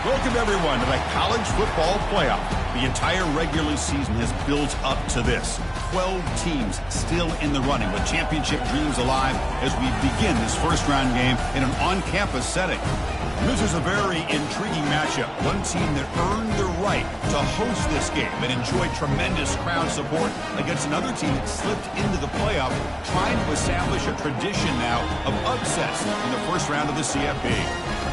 Welcome, everyone, to the college football playoff. The entire regular season has built up to this. 12 teams still in the running with championship dreams alive as we begin this first-round game in an on-campus setting. This is a very intriguing matchup. One team that earned the right to host this game and enjoyed tremendous crowd support against another team that slipped into the playoff, trying to establish a tradition now of upsets in the first round of the CFP.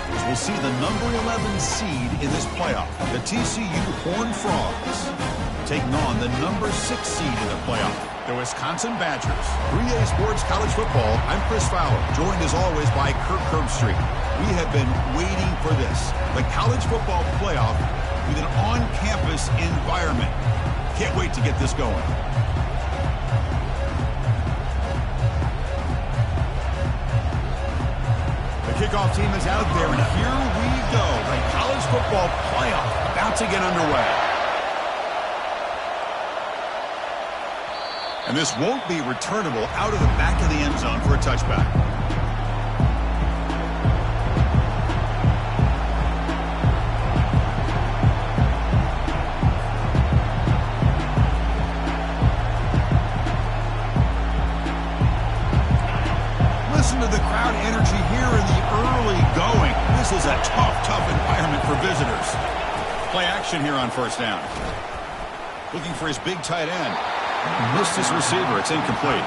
As we'll see the number 11 seed in this playoff, the TCU Horned Frogs, taking on the number 6 seed in the playoff, the Wisconsin Badgers. 3A Sports College Football, I'm Chris Fowler, joined as always by Kirk Herbstreit. We have been waiting for this, the college football playoff with an on-campus environment. Can't wait to get this going. The kickoff team is out there, and here we go. The college football playoff about to get underway. And this won't be returnable out of the back of the end zone for a touchback. Listen to the crowd energy here in the early going. This is a tough environment for visitors. Play action here on first down. Looking for his big tight end. Missed his receiver. It's incomplete.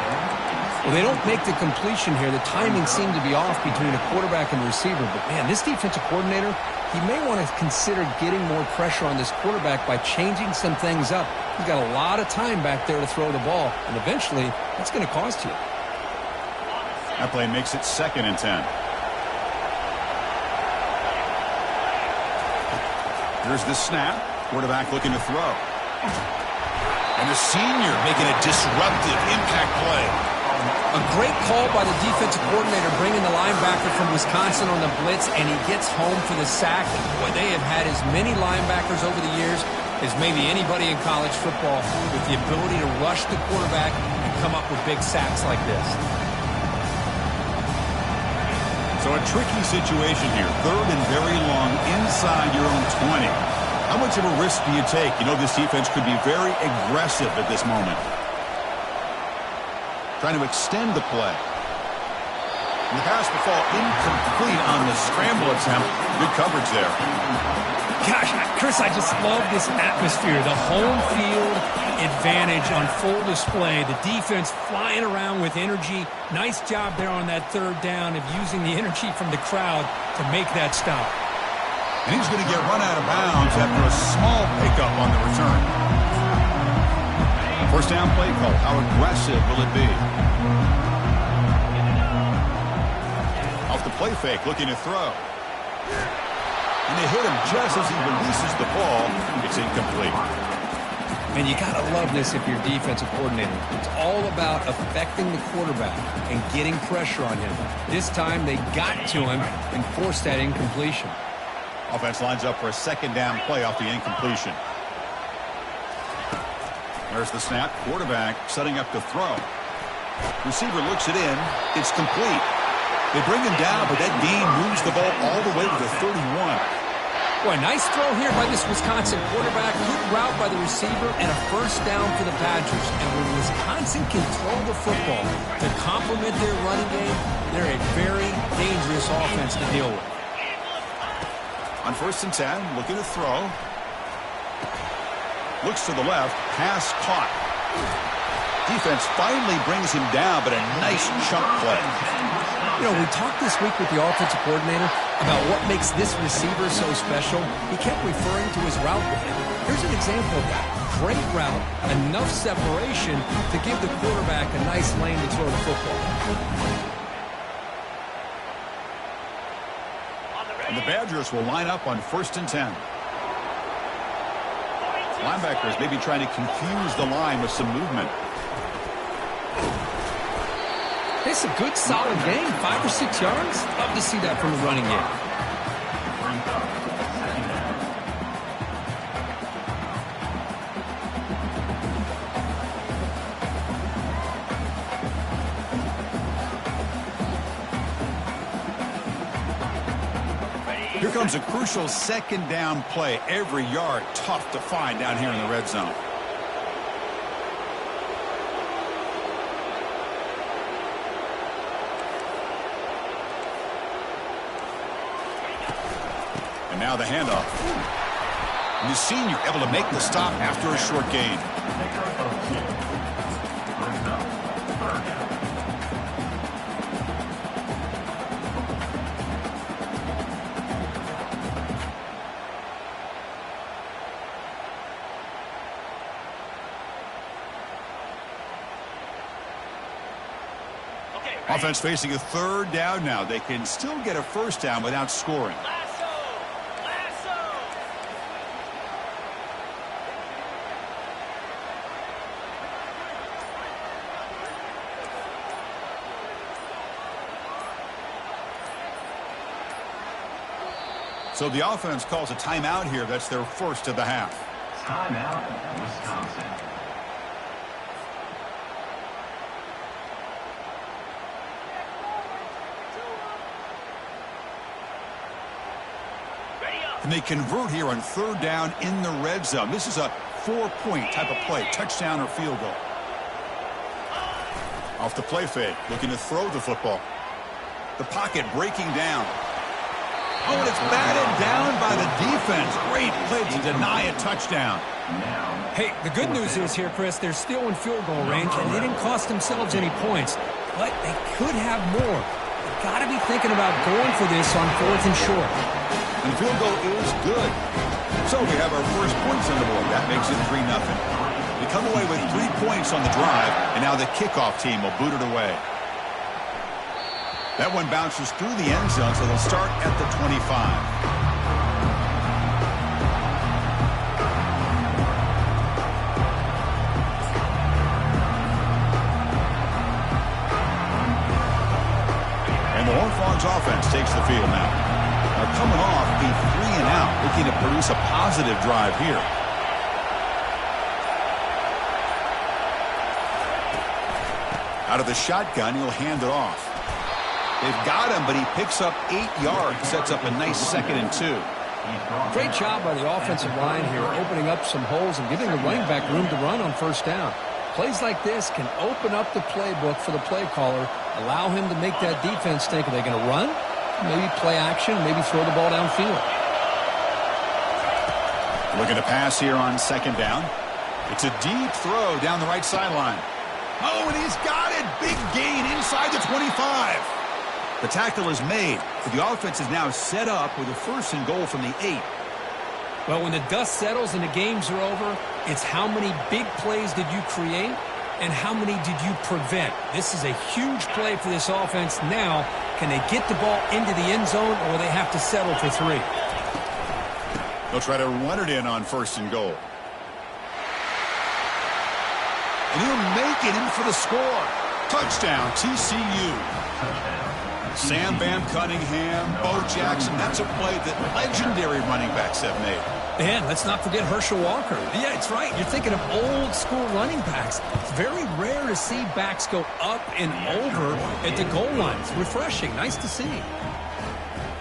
Well, they don't make the completion here. The timing seemed to be off between a quarterback and receiver. But, man, this defensive coordinator, he may want to consider getting more pressure on this quarterback by changing some things up. He's got a lot of time back there to throw the ball, and eventually that's going to cost you. That play makes it 2nd and 10. Here's the snap. Quarterback looking to throw. And the senior making a disruptive impact play. A great call by the defensive coordinator bringing the linebacker from Wisconsin on the blitz, and he gets home for the sack. And boy, they have had as many linebackers over the years as maybe anybody in college football with the ability to rush the quarterback and come up with big sacks like this. So a tricky situation here. 3rd and very long inside your own 20. How much of a risk do you take? You know this defense could be very aggressive at this moment. Trying to extend the play. And the pass will fall incomplete on the scramble attempt. Good coverage there. Gosh, Chris, I just love this atmosphere. The home field advantage on full display. The defense flying around with energy. Nice job there on that 3rd down of using the energy from the crowd to make that stop. And he's going to get run out of bounds after a small pickup on the return. First down play call. How aggressive will it be? Off the play fake, looking to throw. And they hit him just as he releases the ball. It's incomplete. And you got to love this if you're a defensive coordinator. It's all about affecting the quarterback and getting pressure on him. This time they got to him and forced that incompletion. Offense lines up for a 2nd down play off the incompletion. There's the snap. Quarterback setting up to throw. Receiver looks it in. It's complete. They bring him down, but that gain moves the ball all the way to the 31. Boy, nice throw here by this Wisconsin quarterback. Good route by the receiver and a first down for the Badgers. And when Wisconsin can throw the football to complement their running game, they're a very dangerous offense to deal with. On 1st and 10, looking to throw. Looks to the left. Pass caught. Defense finally brings him down, but a nice chunk play. You know, we talked this week with the offensive coordinator about what makes this receiver so special. He kept referring to his route running. Here's an example of that. Great route, enough separation to give the quarterback a nice lane to throw the football. And the Badgers will line up on 1st and 10. Linebackers maybe trying to confuse the line with some movement. It's a good, solid gain, 5 or 6 yards. Love to see that from the running game. Here comes a crucial second down play. Every yard tough to find down here in the red zone. And now the handoff. And the senior able to make the stop after a short gain. Offense facing a third down now. They can still get a first down without scoring. So the offense calls a timeout here. That's their first of the half. Timeout, Wisconsin. And they convert here on third down in the red zone. This is a 4-point type of play, touchdown or field goal. Off the play fake, looking to throw the football. The pocket breaking down. Oh, and it's batted down by the defense. Great play to deny a touchdown. Hey, the good news is here, Chris, they're still in field goal range, and they didn't cost themselves any points. But they could have more. They've got to be thinking about going for this on 4th and short. And the field goal is good. So we have our first points on the board. That makes it 3-0. They come away with 3 points on the drive, and now the kickoff team will boot it away. That one bounces through the end zone, so they'll start at the 25. And the Horned Frogs offense takes the field now. Now coming off a 3-and-out, looking to produce a positive drive here. Out of the shotgun, he'll hand it off. They've got him, but he picks up 8 yards, sets up a nice 2nd and 2. Great job by the offensive line here, opening up some holes and giving the running back room to run on first down. Plays like this can open up the playbook for the play caller, allow him to make that defense think, are they going to run? Maybe play action, maybe throw the ball downfield. Looking to pass here on 2nd down. It's a deep throw down the right sideline. Oh, and he's got it. Big gain inside the 25. The tackle is made, but the offense is now set up with a 1st and goal from the 8. Well, when the dust settles and the games are over, it's how many big plays did you create and how many did you prevent. This is a huge play for this offense. Now, can they get the ball into the end zone, or will they have to settle for 3? They'll try to run it in on 1st and goal. And he'll make it in for the score. Touchdown, TCU. Sam Bam Cunningham, Bo Jackson. That's a play that legendary running backs have made. And let's not forget Herschel Walker. Yeah, it's right. You're thinking of old school running backs. It's very rare to see backs go up and over at the goal line. It's refreshing. Nice to see.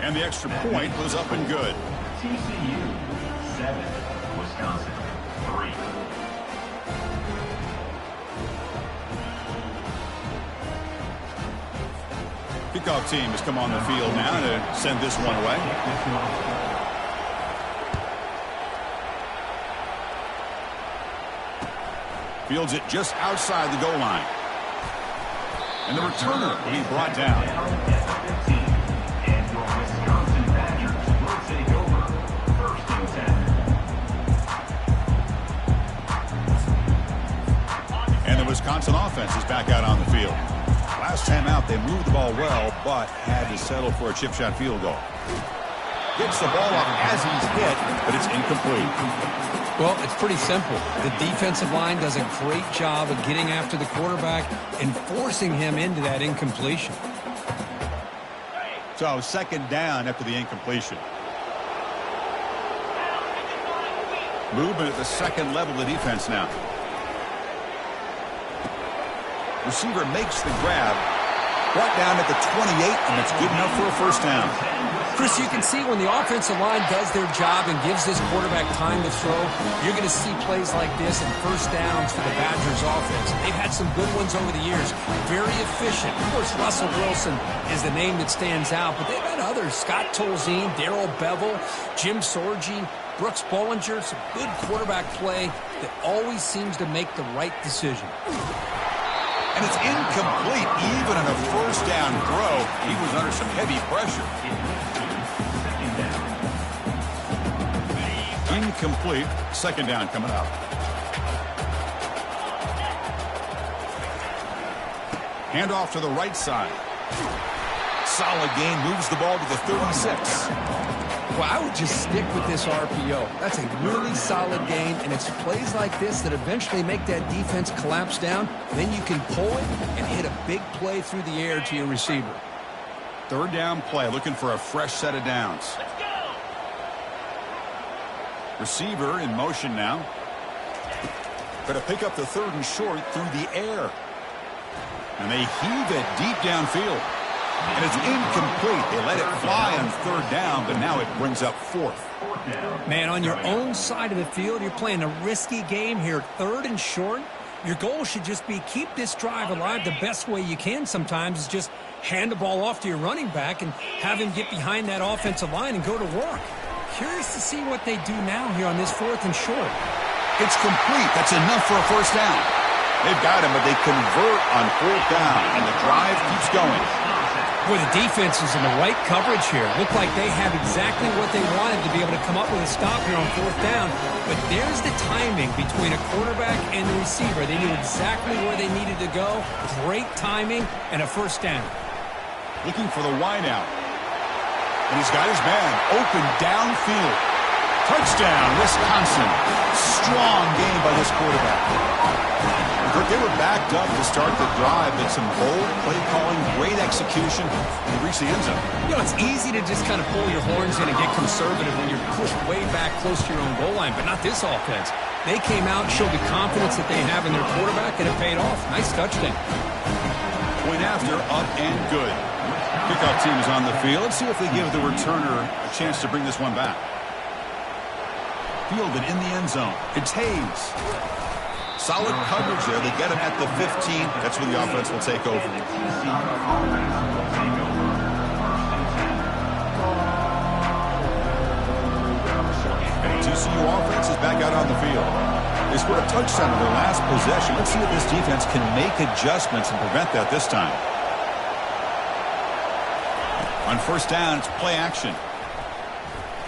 And the extra point was up and good. TCU 7, Wisconsin 3. Kickoff team has come on the field now to send this one away. Fields it just outside the goal line. And the returner will be brought down. And your Wisconsin Badgers will take over 1st and 10. And the Wisconsin offense is back out on the field. Last time out, they moved the ball well, but had to settle for a chip shot field goal. Gets the ball up as he's hit, but it's incomplete. Well, it's pretty simple. The defensive line does a great job of getting after the quarterback and forcing him into that incompletion. So 2nd down after the incompletion. Movement at the 2nd level of the defense now. Receiver makes the grab, Brought down at the 28, and that's good enough for a first down. Chris, you can see when the offensive line does their job and gives this quarterback time to throw, you're going to see plays like this and first downs for the Badgers offense. They've had some good ones over the years. Very efficient. Of course, Russell Wilson is the name that stands out, but they've had others. Scott Tolzien, Darrell Bevel, Jim Sorgi, Brooks Bollinger. Some good quarterback play that always seems to make the right decision. And it's incomplete, even on a first down throw. He was under some heavy pressure. Incomplete. Second down coming up. Handoff to the right side. Solid gain. Moves the ball to the 36. Well, I would just stick with this RPO. That's a really solid gain, and it's plays like this that eventually make that defense collapse down. Then you can pull it and hit a big play through the air to your receiver. Third down play. Looking for a fresh set of downs. Receiver in motion now. Going to pick up the third and short through the air. And they heave it deep downfield. And it's incomplete. They let it fly on third down, but now it brings up fourth. Man, on your own side of the field, you're playing a risky game here. Third and short. Your goal should just be keep this drive alive. The best way you can sometimes is just hand the ball off to your running back and have him get behind that offensive line and go to work. Curious to see what they do now here on this fourth and short. It's complete. That's enough for a first down. They've got him, but they convert on fourth down, and the drive keeps going. Boy, the defense is in the right coverage here. Looked like they have exactly what they wanted to be able to come up with a stop here on fourth down. But there's the timing between a quarterback and the receiver. They knew exactly where they needed to go. Great timing and a first down. Looking for the wideout. And he's got his man open downfield. Touchdown, Wisconsin. Strong game by this quarterback. They were backed up to start the drive, but some bold play calling, great execution, and reach the end zone. You know, it's easy to just kind of pull your horns in and get conservative when you're pushed way back close to your own goal line, but not this offense. They came out and showed the confidence that they have in their quarterback, and it paid off. Nice touchdown. Point after, up and good. Kickoff team is on the field. Let's see if they give the returner a chance to bring this one back. Fielded in the end zone. It's Hayes. Solid coverage there. They get him at the 15. That's where the offense will take over. And TCU offense is back out on the field. They scored a touchdown in their last possession. Let's see if this defense can make adjustments and prevent that this time. On first down, it's play action.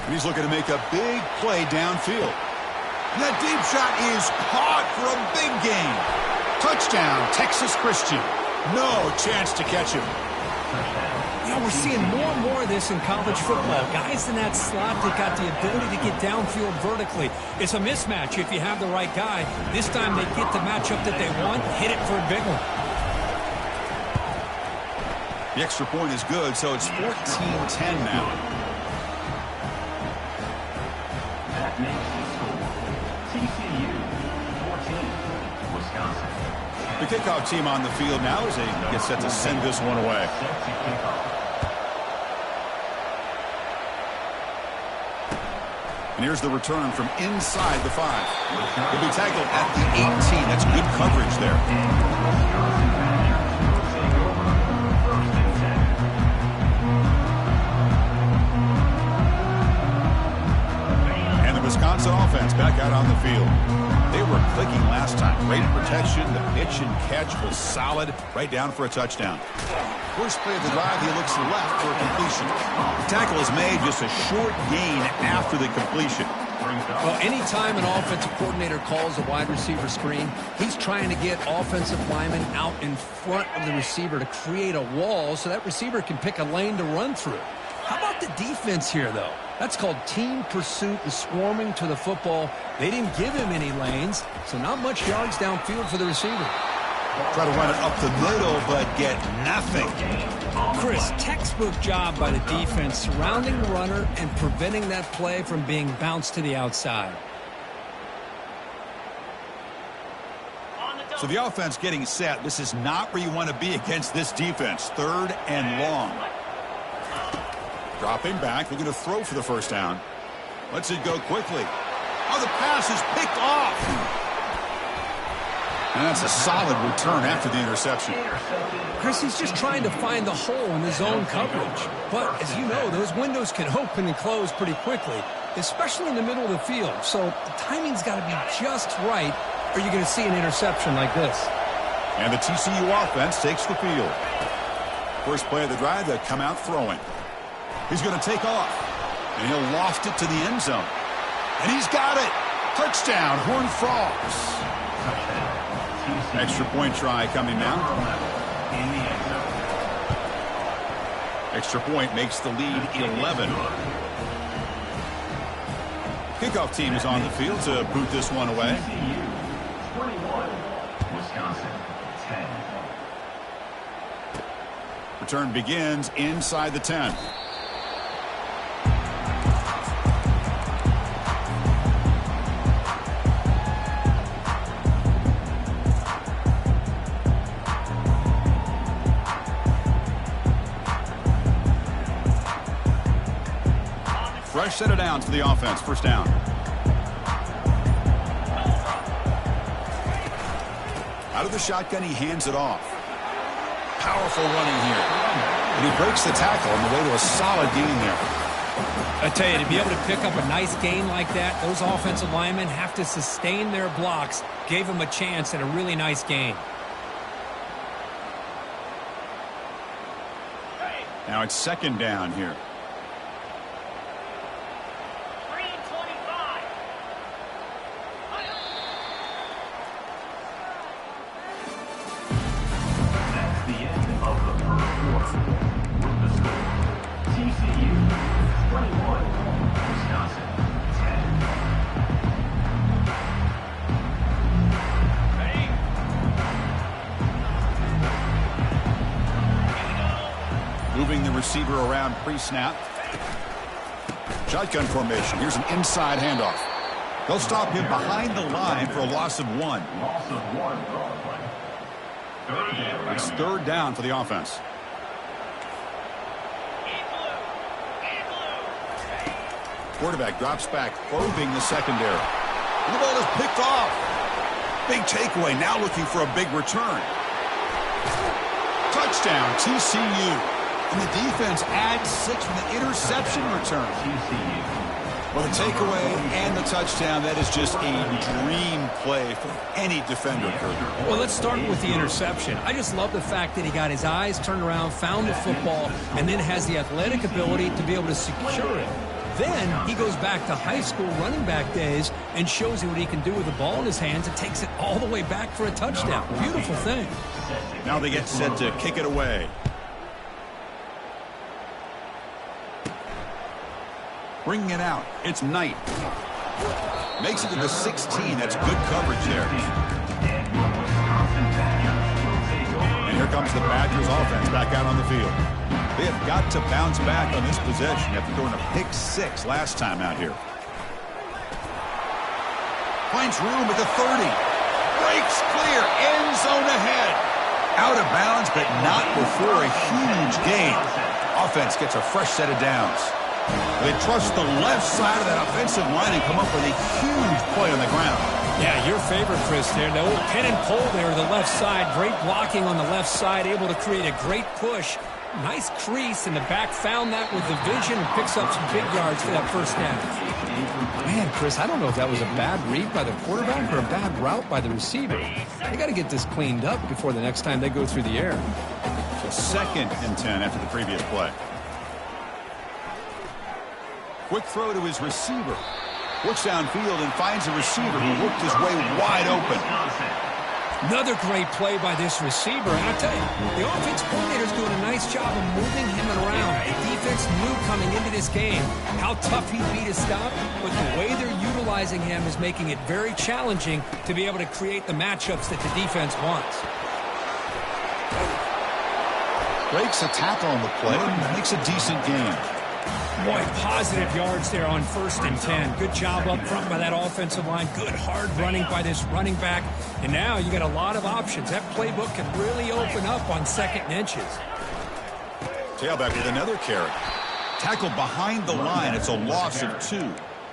And he's looking to make a big play downfield. And that deep shot is caught for a big gain. Touchdown, Texas Christian. No chance to catch him. You know, we're seeing more and more of this in college football. Guys in that slot that got the ability to get downfield vertically. It's a mismatch if you have the right guy. This time they get the matchup that they want, hit it for a big one. The extra point is good, so it's 14-10 now. That makes the score. TCU 14, Wisconsin. The kickoff team on the field now as they get set to send this one away. Set to kick off. And here's the return from inside the 5. He'll be tackled at the 18. That's good coverage there. Wisconsin Badgers will take over first and 10. And the Wisconsin offense back out on the field. They were clicking last time. Great protection. The pitch and catch was solid. Right down for a touchdown. First play of the drive, he looks left for a completion. The tackle is made, just a short gain after the completion. Well, anytime an offensive coordinator calls a wide receiver screen, he's trying to get offensive linemen out in front of the receiver to create a wall so that receiver can pick a lane to run through. How about the defense here, though? That's called team pursuit and swarming to the football. They didn't give him any lanes, so not much yards downfield for the receiver. Try to run it up the middle, but get nothing. Chris, textbook job by the defense surrounding the runner and preventing that play from being bounced to the outside. So the offense getting set. This is not where you want to be against this defense. 3rd and long. Dropping back, looking to throw for the first down. Lets it go quickly. Oh, the pass is picked off. And that's a solid return after the interception. Chris, he's just trying to find the hole in the zone coverage. But, as you know, those windows can open and close pretty quickly, especially in the middle of the field. So the timing's got to be just right, or you're going to see an interception like this. And the TCU offense takes the field. First play of the drive, they'll come out throwing. He's going to take off, and he'll loft it to the end zone. And he's got it. Touchdown, Horned Frogs. Extra point try coming now. Extra point makes the lead 11. Kickoff team is on the field to boot this one away. 21, Wisconsin, 10. Return begins inside the 10. Fresh set of downs for the offense. First down. Out of the shotgun, he hands it off. Powerful running here. And he breaks the tackle on the way to a solid gain there. I tell you, to be able to pick up a nice gain like that, those offensive linemen have to sustain their blocks. Gave him a chance at a really nice gain. Now it's second down here. TCU, 21, Wisconsin, 10. Moving the receiver around pre-snap. Shotgun formation. Here's an inside handoff. They'll stop him behind the line for a loss of 1. Loss of 1 for the play. It's third down for the offense. Quarterback drops back, probing the secondary. And the ball is picked off. Big takeaway, now looking for a big return. Touchdown, TCU. And the defense adds 6 from the interception return. TCU. Well, the takeaway and the touchdown, that is just a dream play for any defender. Well, let's start with the interception. I just love the fact that he got his eyes turned around, found the football, and then has the athletic ability to be able to secure it. Then he goes back to high school running back days and shows you what he can do with the ball in his hands and takes it all the way back for a touchdown. Beautiful thing. Now they get set to kick it away. Bringing it out. It's Knight. Makes it to the 16. That's good coverage there. And here comes the Badgers offense back out on the field. They have got to bounce back on this possession after throwing a pick 6 last time out here. Finds room at the 30. Breaks clear. End zone ahead. Out of bounds, but not before a huge gain. Offense gets a fresh set of downs. They trust the left side of that offensive line and come up with a huge play on the ground. Yeah, your favorite, Chris, there. The old pin and pull there, the left side. Great blocking on the left side, able to create a great push. Nice crease, and the back found that with the vision and picks up some big yards for that first down. Man, Chris, I don't know if that was a bad read by the quarterback or a bad route by the receiver. They got to get this cleaned up before the next time they go through the air. So 2nd and 10 after the previous play. Quick throw to his receiver. Looks downfield and finds a receiver who worked his way wide open. Another great play by this receiver. And I tell you, the offense coordinator's doing a nice job of moving him around. The defense knew coming into this game how tough he'd be to stop, but the way they're utilizing him is making it very challenging to be able to create the matchups that the defense wants. Breaks a tackle on the play and makes a decent gain. Boy, positive yards there on 1st and 10. Good job up front by that offensive line. Good hard running by this running back. And now you got a lot of options. That playbook can really open up on 2nd and inches. Tailback with another carry. Tackle behind the line. It's a loss of 2.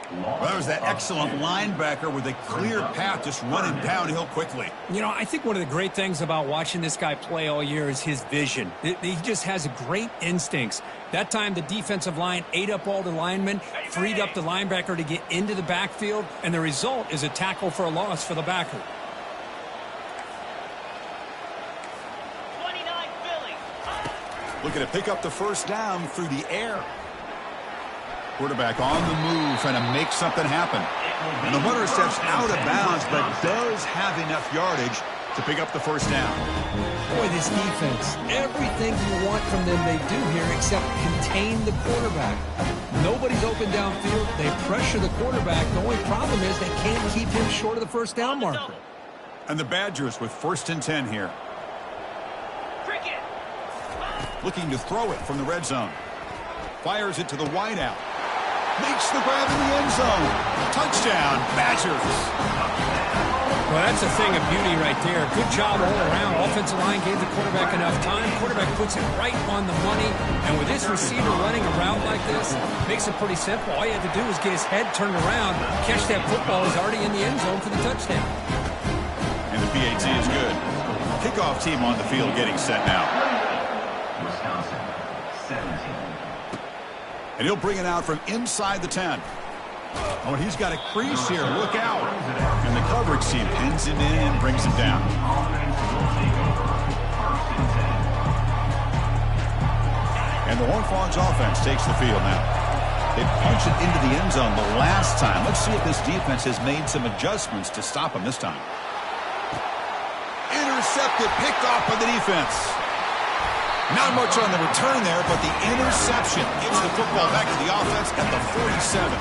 Well, that was that excellent linebacker with a clear path just running downhill quickly. You know, I think one of the great things about watching this guy play all year is his vision. He just has great instincts. That time the defensive line ate up all the linemen, freed up the linebacker to get into the backfield, and the result is a tackle for a loss for the backer. 29 Philly. Looking to pick up the first down through the air. Quarterback on the move, trying to make something happen. And the runner steps out of bounds, but does have enough yardage to pick up the first down. Boy, this defense, everything you want from them they do here except contain the quarterback. Nobody's open downfield. They pressure the quarterback. The only problem is they can't keep him short of the first down marker. And the Badgers with 1st and 10 here. Looking to throw it from the red zone. Fires it to the wideout. Makes the grab in the end zone. Touchdown, Badgers. Well, that's a thing of beauty right there. Good job all around. Offensive line gave the quarterback enough time. Quarterback puts it right on the money. And with this receiver running a route like this, makes it pretty simple. All you had to do was get his head turned around, catch that football. He's already in the end zone for the touchdown. And the PAT is good. Kickoff team on the field getting set now. Wisconsin, 17. And he'll bring it out from inside the 10. Oh, and he's got a crease here. Look out. And the coverage team pins him in and brings him down. And the Horned Frogs offense takes the field now. They punch it into the end zone the last time. Let's see if this defense has made some adjustments to stop him this time. Intercepted, picked off by the defense. Not much on the return there, but the interception gives the football back to the offense at the 47.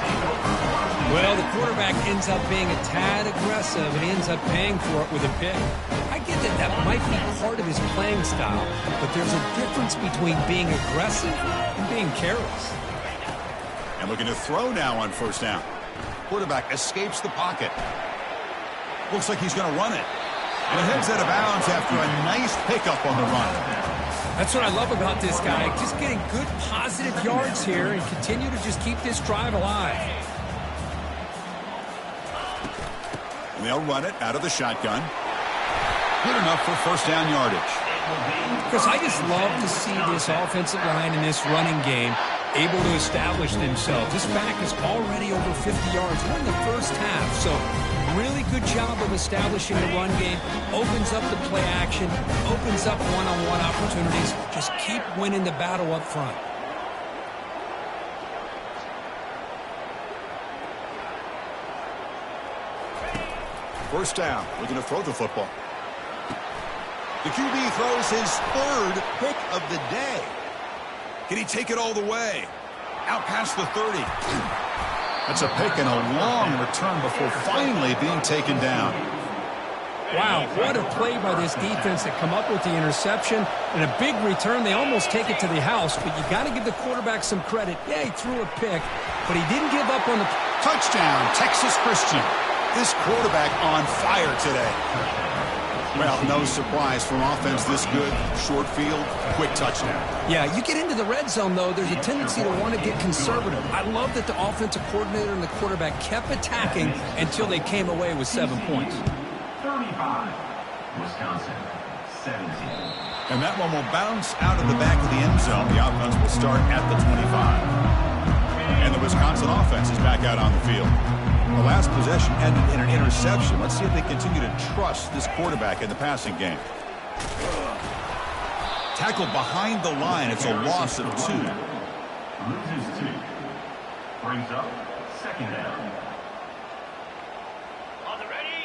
Well, the quarterback ends up being a tad aggressive, and he ends up paying for it with a pick. I get that that might be part of his playing style, but there's a difference between being aggressive and being careless. And looking to throw now on 1st down. Quarterback escapes the pocket. Looks like he's going to run it. And he heads out of bounds after a nice pickup on the run. That's what I love about this guy. Just getting good positive yards here and continue to just keep this drive alive. And they'll run it out of the shotgun. Good enough for first down yardage. Chris, I just love to see this offensive line in this running game able to establish themselves. This back is already over 50 yards. We're in the first half, so really good job of establishing the run game. Opens up the play action, opens up one-on-one opportunities. Just keep winning the battle up front. First down, looking to throw the football. The QB throws his 3rd pick of the day. Can he take it all the way? Out past the 30. That's a pick and a long return before finally being taken down. Wow, what a play by this defense to come up with the interception and a big return. They almost take it to the house, but you got to give the quarterback some credit. Yeah, he threw a pick, but he didn't give up on the touchdown, Texas Christian. This quarterback on fire today. Well, no surprise from offense this good. Short field, quick touchdown. Yeah, you get into the red zone, though, there's a tendency to want to get conservative. I love that the offensive coordinator and the quarterback kept attacking until they came away with 7 points. 35, Wisconsin, 17. And that one will bounce out of the back of the end zone. The offense will start at the 25. And the Wisconsin offense is back out on the field. The last possession ended in an interception. Let's see if they continue to trust this quarterback in the passing game. Tackled behind the line. It's a loss of 2. Loses 2. Brings up 2nd down.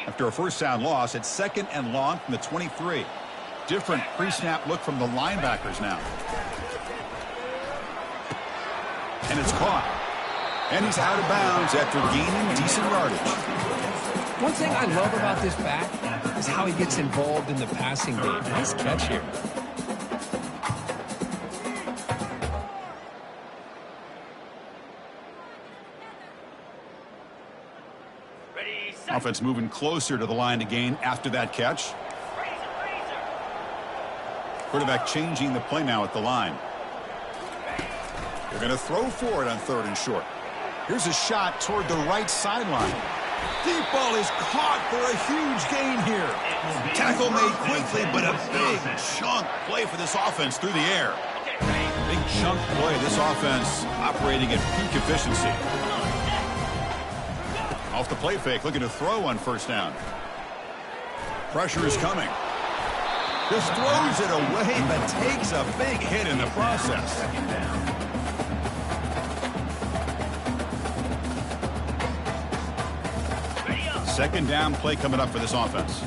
After a first down loss, it's 2nd and long from the 23. Different pre-snap look from the linebackers now. And it's caught. And he's out of bounds after gaining decent yardage. One thing I love about this back is how he gets involved in the passing game. Nice catch here. Offense moving closer to the line to gain after that catch. Quarterback changing the play now at the line. They're going to throw for it on 3rd and short. Here's a shot toward the right sideline. Deep ball is caught for a huge gain here. Tackle made quickly, but a big chunk play for this offense through the air. Big chunk play. This offense operating at peak efficiency. Off the play fake, looking to throw on 1st down. Pressure is coming. Just throws it away, but takes a big hit in the process. 2nd down play coming up for this offense.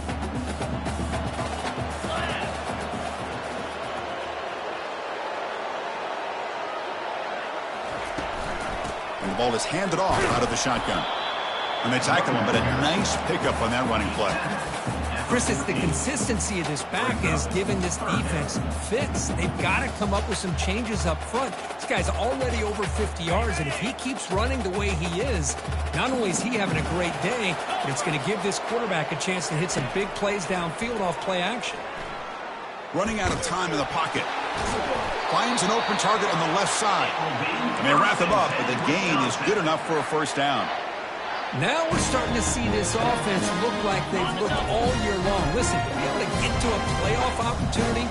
And the ball is handed off out of the shotgun. And they tackle him, but a nice pickup on that running play. Chris, it's the consistency of this back is giving this defense fits. They've got to come up with some changes up front. This guy's already over 50 yards, and if he keeps running the way he is, not only is he having a great day, but it's going to give this quarterback a chance to hit some big plays downfield off play action. Running out of time in the pocket. Finds an open target on the left side. And they wrap him up, but the gain is good enough for a 1st down. Now we're starting to see this offense look like they've looked all year long. Listen, to be able to get to a playoff opportunity,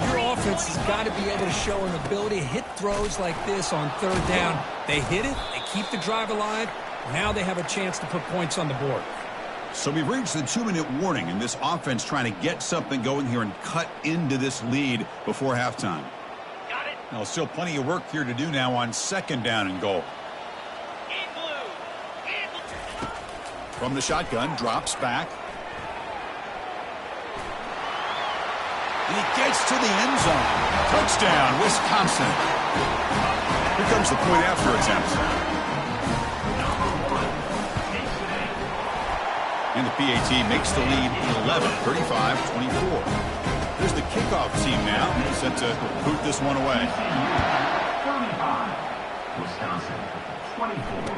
your offense has got to be able to show an ability to hit throws like this on 3rd down. They hit it, they keep the drive alive. Now they have a chance to put points on the board. So we've reached the 2-minute warning, and this offense trying to get something going here and cut into this lead before halftime. Now, still plenty of work here to do now on 2nd down and goal. From the shotgun, drops back. And he gets to the end zone. Touchdown, Wisconsin. Here comes the point after attempt. And the PAT makes the lead 11, 35-24. Here's the kickoff team now, set to boot this one away. 35, Wisconsin, 24.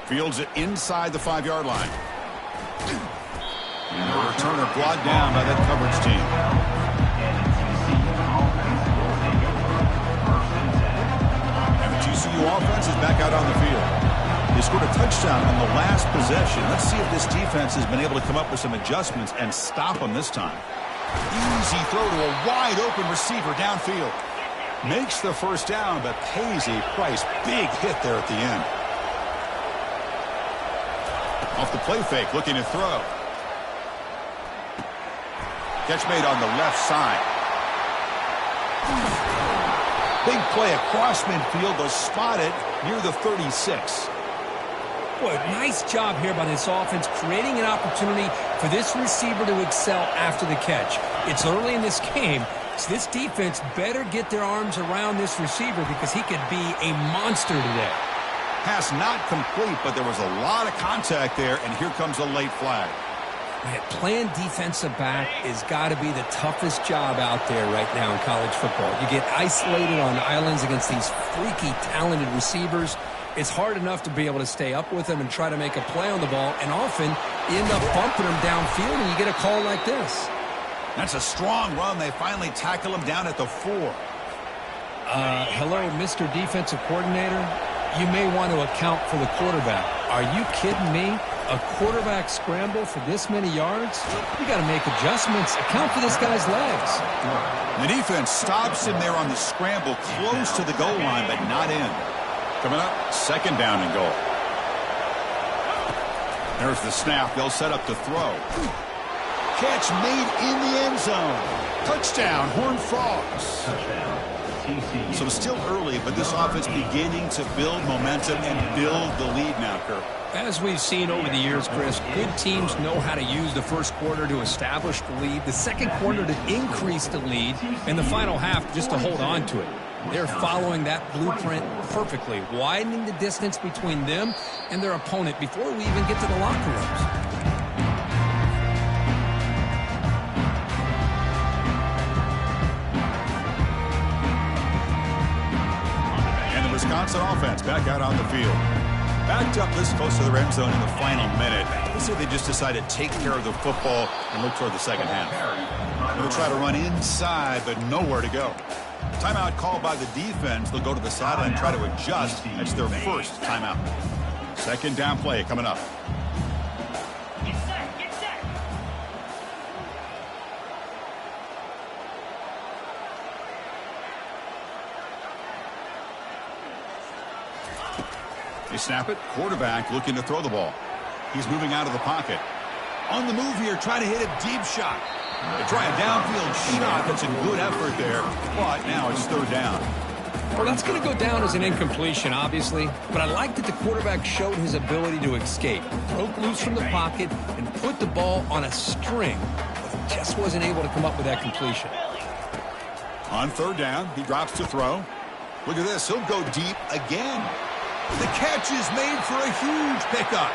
Fields it inside the 5-yard line. And the returner brought down by that coverage team. And the TCU offense is back out on the field. They scored a touchdown on the last possession. Let's see if this defense has been able to come up with some adjustments and stop them this time. Easy throw to a wide open receiver downfield. Makes the 1st down, but pays a price. Big hit there at the end. Off the play fake, looking to throw. Catch made on the left side. Big play across midfield, was spotted near the 36. Boy, nice job here by this offense, creating an opportunity for this receiver to excel after the catch. It's early in this game, so this defense better get their arms around this receiver because he could be a monster today. Pass not complete, but there was a lot of contact there, and here comes a late flag. Man, playing defensive back has got to be the toughest job out there right now in college football. You get isolated on islands against these freaky, talented receivers. It's hard enough to be able to stay up with them and try to make a play on the ball, and often you end up bumping them downfield, and you get a call like this. That's a strong run. They finally tackle him down at the 4. Hello, Mr. Defensive Coordinator. You may want to account for the quarterback. Are you kidding me? A quarterback scramble for this many yards? You got to make adjustments. Account for this guy's legs. The defense stops him there on the scramble, close to the goal line, but not in. Coming up, 2nd down and goal. There's the snap. They'll set up to throw. Catch made in the end zone. Touchdown, Horned Frogs. Touchdown. TCU. So still early, but this offense beginning to build momentum and build the lead now, Kirk. As we've seen over the years, Chris, good teams know how to use the first quarter to establish the lead, the second quarter to increase the lead, and the final half just to hold on to it. They're following that blueprint perfectly, widening the distance between them and their opponent before we even get to the locker rooms. Wisconsin offense back out on the field. Backed up this close to the red zone in the final minute. Let's say they just decided to take care of the football and look toward the second half. They'll try to run inside, but nowhere to go. Timeout called by the defense. They'll go to the sideline and try to adjust. That's their first timeout. Second down play coming up. Get set, get set. They snap it. Quarterback looking to throw the ball. He's moving out of the pocket. On the move here, trying to hit a deep shot. They try a downfield shot. That's a good effort there, but now it's third down. Well, that's going to go down as an incompletion, obviously, but I like that the quarterback showed his ability to escape, broke loose from the pocket, and put the ball on a string, but he just wasn't able to come up with that completion. On third down, he drops to throw. Look at this. He'll go deep again. The catch is made for a huge pickup.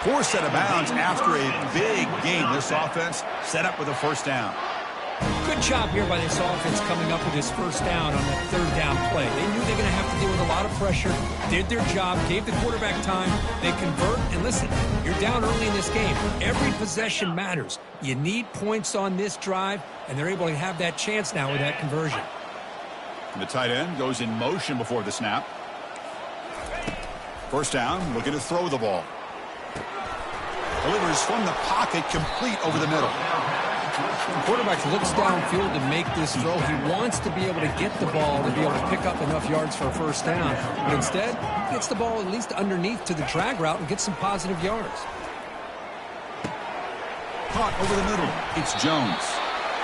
Forced out of bounds after a big gain. This offense set up with a first down. Good job here by this offense coming up with this first down on that third down play. They knew they were going to have to deal with a lot of pressure, did their job, gave the quarterback time, they convert, and listen, you're down early in this game. Every possession matters. You need points on this drive, and they're able to have that chance now with that conversion. And the tight end goes in motion before the snap. First down, looking to throw the ball. Delivers from the pocket, complete over the middle. The quarterback looks downfield to make this throw. He wants to be able to get the ball to be able to pick up enough yards for a first down. But instead, he gets the ball at least underneath to the drag route and gets some positive yards. Caught over the middle. It's Jones.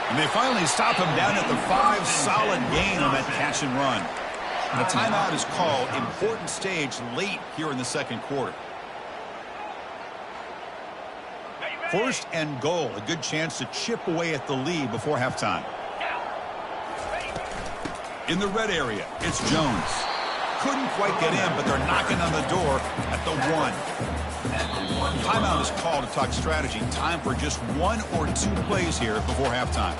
And they finally stop him down at the 5. Solid gain on that catch and run. And a timeout is called. Important stage late here in the second quarter. First and goal. A good chance to chip away at the lead before halftime. In the red area, it's Jones. Couldn't quite get in, but they're knocking on the door at the 1. Timeout is called to talk strategy. Time for just 1 or 2 plays here before halftime.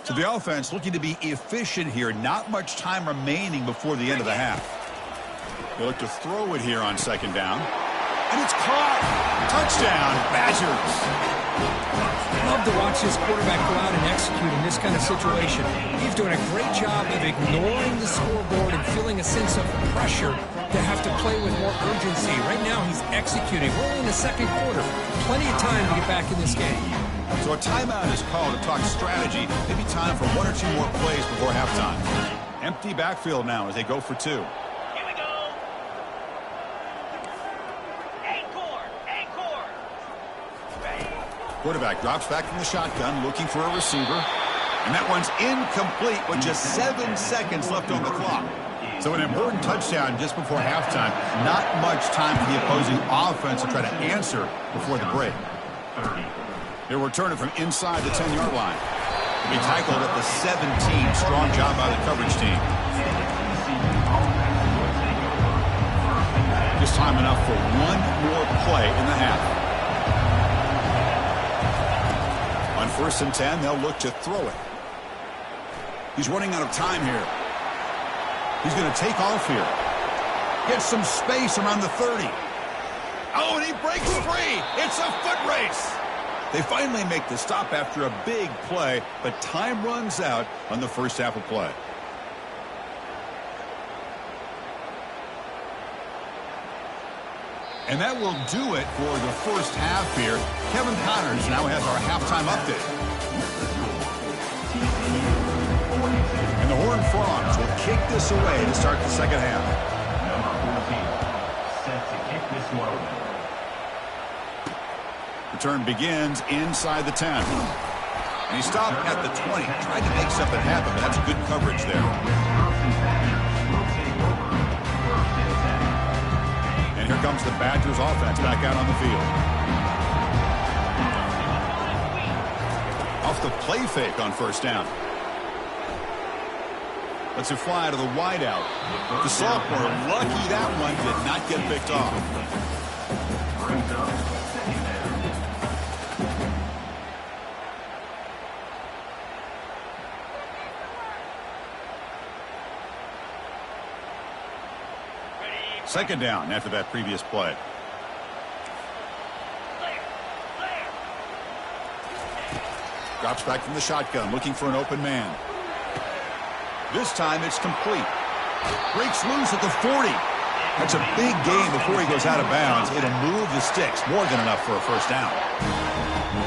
So the offense looking to be efficient here. Not much time remaining before the end of the half. They look to throw it here on second down. And it's caught. Touchdown, Badgers. Love to watch this quarterback go out and execute in this kind of situation. He's doing a great job of ignoring the scoreboard and feeling a sense of pressure to have to play with more urgency. Right now he's executing. We're only in the second quarter. Plenty of time to get back in this game. So a timeout is called to talk strategy. Maybe time for 1 or 2 more plays before halftime. Empty backfield now as they go for 2. Here we go. Encore. Quarterback drops back from the shotgun, looking for a receiver. And that one's incomplete with just 7 seconds left on the clock. So an important touchdown just before halftime. Not much time for the opposing offense to try to answer before the break. They'll return it from inside the 10-yard line. He'll be tackled at the 17. Strong job by the coverage team. Just time enough for 1 more play in the half. On 1st and 10, they'll look to throw it. He's running out of time here. He's going to take off here. Get some space around the 30. Oh, and he breaks free. It's a foot race. They finally make the stop after a big play, but time runs out on the first half of play. And that will do it for the first half here. Kevin Connors now has our halftime update. And the Horned Frogs will kick this away to start the second half. Number 14, set to kick this one away. Return begins inside the 10. And he stopped at the 20. Tried to make something happen, but that's good coverage there. And here comes the Badgers offense back out on the field. off the play fake on first down. Lets it fly to the wideout. The sophomore, lucky that one did not get picked off. Brings up second down. Second down after that previous play. Drops back from the shotgun, looking for an open man. This time it's complete. Breaks loose at the 40. That's a big gain before he goes out of bounds. It'll move the sticks, more than enough for a first down.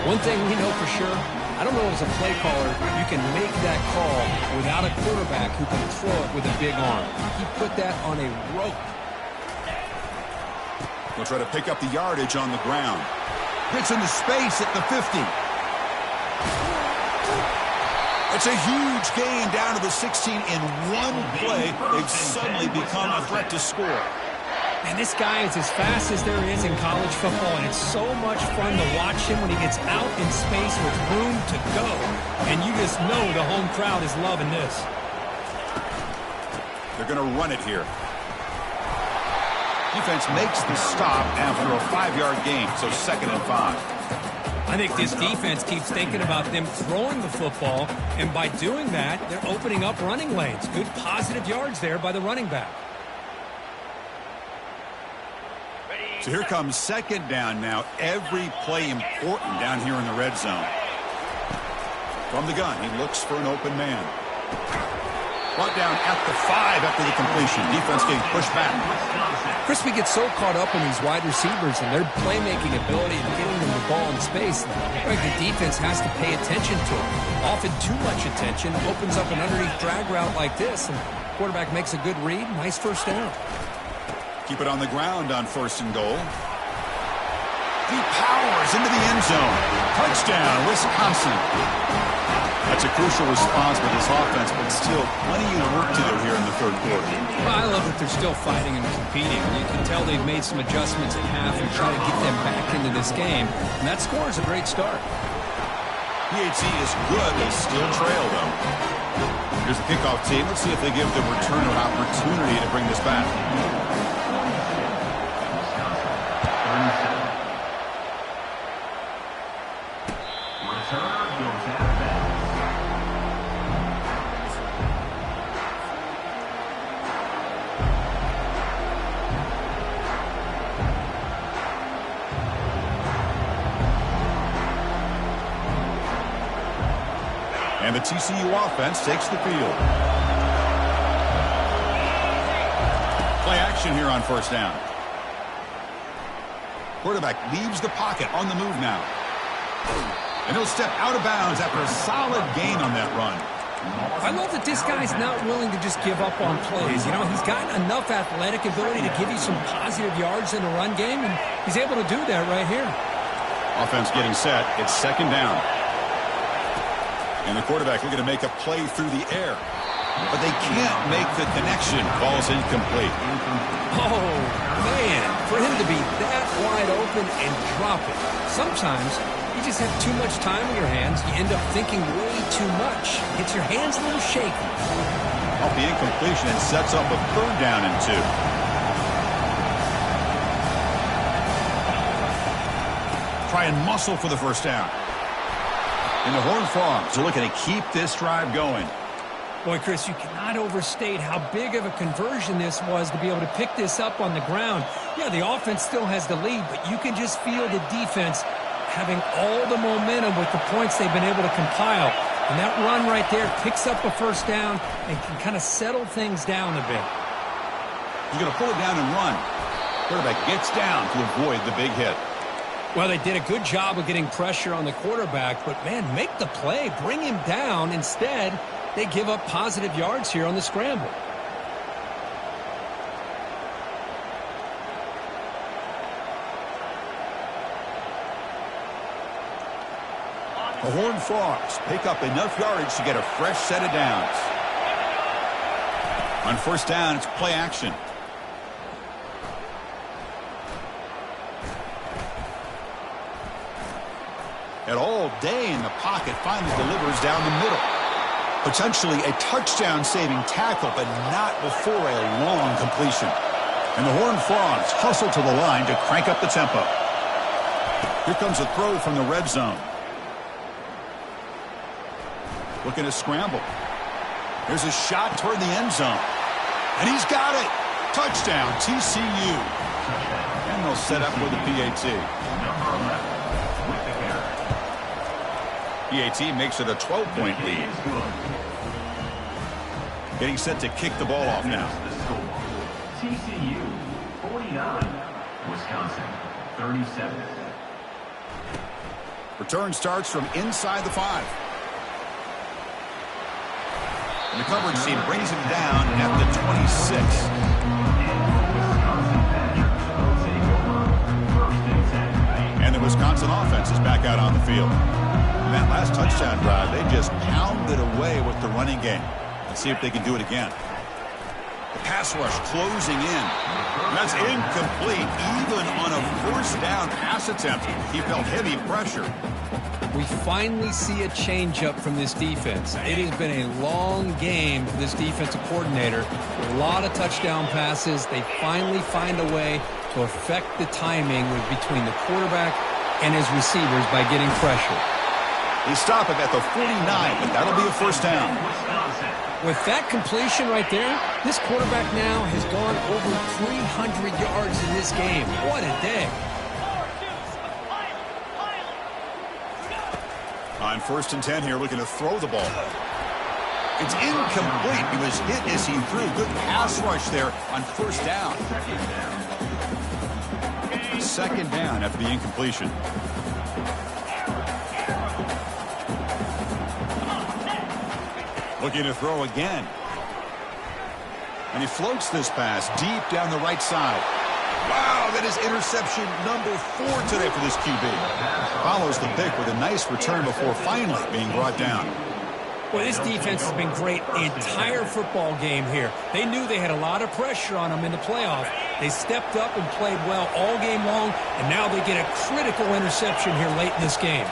One thing we know for sure, I don't know as a play caller, you can make that call without a quarterback who can throw it with a big arm. He put that on a rope. He'll try to pick up the yardage on the ground. Gets into space at the 50. It's a huge gain down to the 16 in one play. They've suddenly become a threat to score. And this guy is as fast as there is in college football, and it's so much fun to watch him when he gets out in space with room to go. And you just know the home crowd is loving this. They're going to run it here. Defense makes the stop after a 5-yard gain, so 2nd and 5. I think this defense keeps thinking about them throwing the football, and by doing that, they're opening up running lanes. Good positive yards there by the running back. So here comes 2nd down now. Every play important down here in the red zone. From the gun, he looks for an open man. Brought down at the 5 after the completion. Defense getting pushed back. Chris, we get so caught up in these wide receivers and their playmaking ability and getting them the ball in space. Like the defense has to pay attention to it. Often too much attention opens up an underneath drag route like this, and quarterback makes a good read. Nice first down. Keep it on the ground on 1st and goal. He powers into the end zone. Touchdown, Wisconsin. That's a crucial response by this offense, but still plenty of work to do here in the 3rd quarter. Well, I love that they're still fighting and competing. You can tell they've made some adjustments at half and try to get them back into this game. And that score is a great start. PHC is good. They still trail, though. Here's the kickoff team. Let's see if they give the returner an opportunity to bring this back. And the TCU offense takes the field. Play action here on 1st down. Quarterback leaves the pocket on the move now. And he'll step out of bounds after a solid gain on that run. I love that this guy's not willing to just give up on plays. You know, he's got enough athletic ability to give you some positive yards in the run game, and he's able to do that right here. Offense getting set. It's 2nd down. And the quarterback looking to make a play through the air. But they can't make the connection. Ball's incomplete. Oh, man. For him to be that wide open and drop it. Sometimes you just have too much time in your hands. You end up thinking way too much. Gets your hands a little shaky. Off the incompletion and sets up a 3rd down and 2. Try and muscle for the first down. And the Horned Frogs are looking to keep this drive going. Boy, Chris, you cannot overstate how big of a conversion this was to be able to pick this up on the ground. Yeah, the offense still has the lead, but you can just feel the defense having all the momentum with the points they've been able to compile. And that run right there picks up a first down and can kind of settle things down a bit. He's going to pull it down and run. Quarterback gets down to avoid the big hit. Well, they did a good job of getting pressure on the quarterback, but, man, make the play. Bring him down. Instead, they give up positive yards here on the scramble. The Horned Frogs pick up enough yardage to get a fresh set of downs. On 1st down, it's play action. And all day in the pocket, finally delivers down the middle. Potentially a touchdown-saving tackle, but not before a long completion. And the Horned Frogs hustle to the line to crank up the tempo. Here comes a throw from the red zone. Looking to scramble. Here's a shot toward the end zone. And he's got it. Touchdown, TCU. And they'll set up with the PAT. PAT makes it a 12-point lead. Getting set to kick the ball off now. TCU 49, Wisconsin 37. Return starts from inside the 5. And the coverage team brings him down at the 26. And the Wisconsin offense is back out on the field. In that last touchdown drive, they just pounded away with the running game. Let's see if they can do it again. The pass rush closing in. That's incomplete. Even on a first down pass attempt, he felt heavy pressure. We finally see a change-up from this defense. It has been a long game for this defensive coordinator. A lot of touchdown passes. They finally find a way to affect the timing between the quarterback and his receivers by getting pressure. They stop him at the 49, but that'll be a first down. With that completion right there, this quarterback now has gone over 300 yards in this game. What a day. On 1st and 10 here, looking to throw the ball. It's incomplete. He was hit as he threw. Good pass rush there on 1st down. 2nd down after the incompletion. Looking to throw again. And he floats this pass deep down the right side. Wow, that is interception number 4 today for this QB. Follows the pick with a nice return before finally being brought down. Well, this defense has been great the entire football game here. They knew they had a lot of pressure on them in the playoff. They stepped up and played well all game long, and now they get a critical interception here late in this game.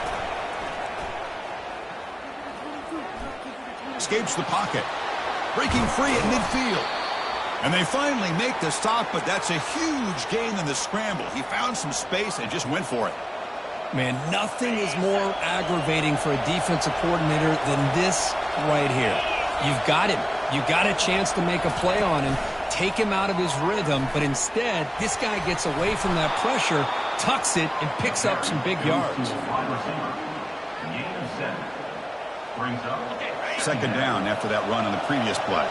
Escapes the pocket. Breaking free at midfield. And they finally make the stop, but that's a huge gain in the scramble. He found some space and just went for it. Man, nothing is more aggravating for a defensive coordinator than this right here. You've got him. You've got a chance to make a play on him, take him out of his rhythm, but instead, this guy gets away from that pressure, tucks it, and picks up some big yards. 2nd down after that run on the previous play.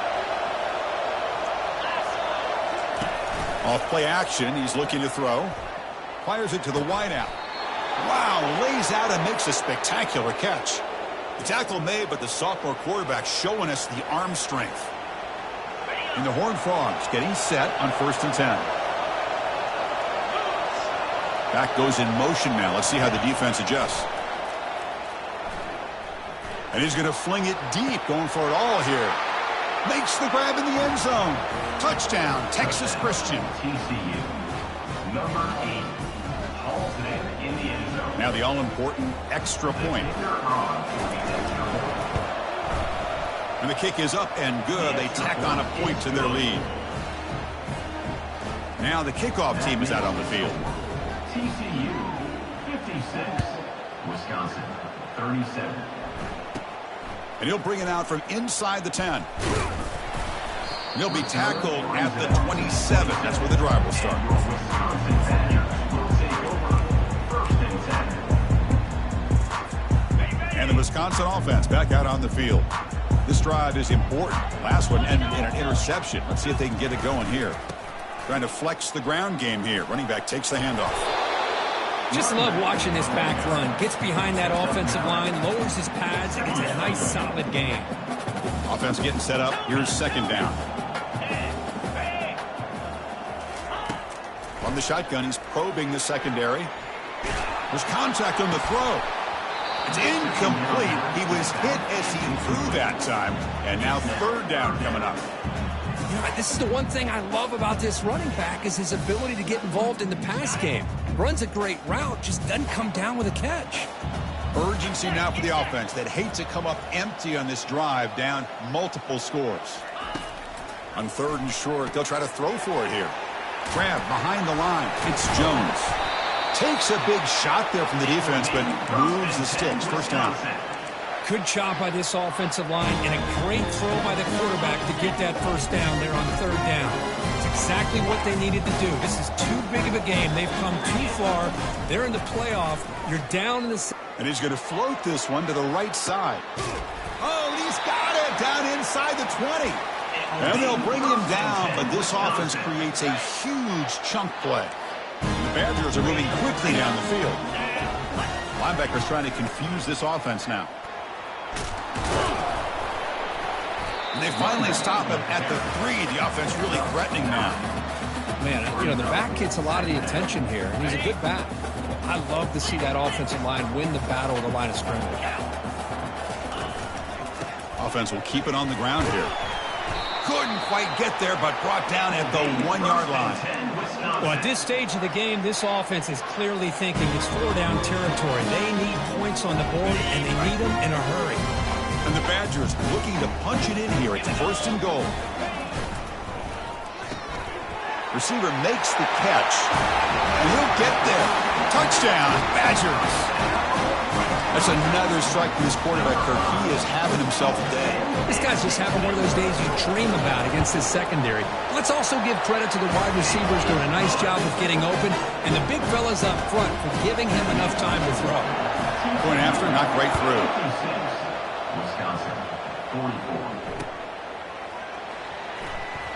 Off play action, he's looking to throw. Fires it to the wideout. Wow, lays out and makes a spectacular catch. The tackle made, but the sophomore quarterback showing us the arm strength. And the Horned Frogs getting set on 1st and 10. Back goes in motion now. Let's see how the defense adjusts. And he's going to fling it deep, going for it all here. Makes the grab in the end zone. Touchdown, Texas Christian. TCU, number 8, hauls it in the end zone. Now the all-important extra point. And the kick is up and good. They tack on a point to their lead. Now the kickoff team is out on the field. TCU 56, Wisconsin 37. And he'll bring it out from inside the 10. And he'll be tackled at the 27. That's where the drive will start. And the Wisconsin offense back out on the field. This drive is important. Last one ended in an interception. Let's see if they can get it going here. Trying to flex the ground game here. Running back takes the handoff. Just love watching this back run. Gets behind that offensive line, lowers his pads, and it's a nice, solid game. Offense getting set up. Here's 2nd down. From the shotgun, he's probing the secondary. There's contact on the throw. It's incomplete. He was hit as he threw that time. And now 3rd down coming up. You know, this is the one thing I love about this running back is his ability to get involved in the pass game. Runs a great route, just doesn't come down with a catch. Urgency now for the offense. They'd hate to come up empty on this drive, down multiple scores. On 3rd and short, they'll try to throw for it here. Grab behind the line. It's Jones. Takes a big shot there from the defense, but moves the sticks. First down. Good job by this offensive line, and a great throw by the quarterback to get that first down there on 3rd down. It's exactly what they needed to do. This is too big of a game. They've come too far. They're in the playoff. You're down in the... And he's going to float this one to the right side. Oh, he's got it down inside the 20. And they'll bring him down, but this offense creates a huge chunk play. The Badgers are moving quickly down the field. Linebackers trying to confuse this offense now. And they finally stop him at the 3. The offense really threatening now. Man, you know, the back gets a lot of the attention here, and he's a good back. I love to see that offensive line win the battle of the line of scrimmage. Offense will keep it on the ground here. Couldn't quite get there, but brought down at the 1-yard line. Well, at this stage of the game, this offense is clearly thinking it's 4-down territory. They need points on the board, and they need them in a hurry. And the Badgers looking to punch it in here. It's 1st and goal. Receiver makes the catch, and he'll get there. Touchdown, Badgers. That's another strike for this quarterback, Kirk. He is having himself a day. This guy's just having one of those days you dream about against his secondary. Let's also give credit to the wide receivers doing a nice job of getting open, and the big fellas up front for giving him enough time to throw. Going after, not right through. Wisconsin, 44.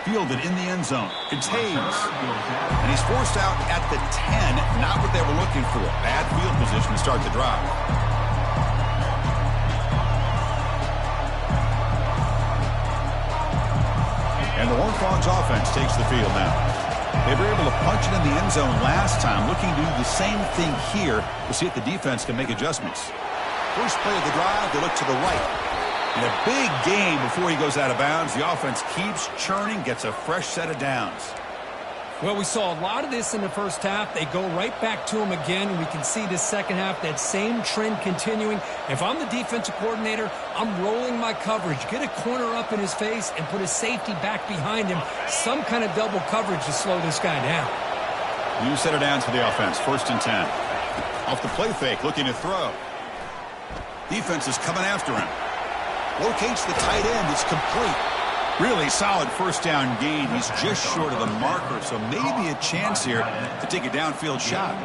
Fielded in the end zone. It's Hayes. And he's forced out at the 10. Not what they were looking for. Bad field position to start the drive. And the Horned Frogs offense takes the field now. They were able to punch it in the end zone last time. Looking to do the same thing here to see if the defense can make adjustments. First play of the drive, they look to the right. In a big game before he goes out of bounds, the offense keeps churning, gets a fresh set of downs. Well, we saw a lot of this in the first half. They go right back to him again, and we can see this second half, that same trend continuing. If I'm the defensive coordinator, I'm rolling my coverage. Get a corner up in his face and put a safety back behind him. Some kind of double coverage to slow this guy down. New set of downs for the offense, 1st and 10. Off the play fake, looking to throw. Defense is coming after him. Locates the tight end. It's complete. Really solid first down gain. He's just short of the marker, so maybe a chance here to take a downfield shot.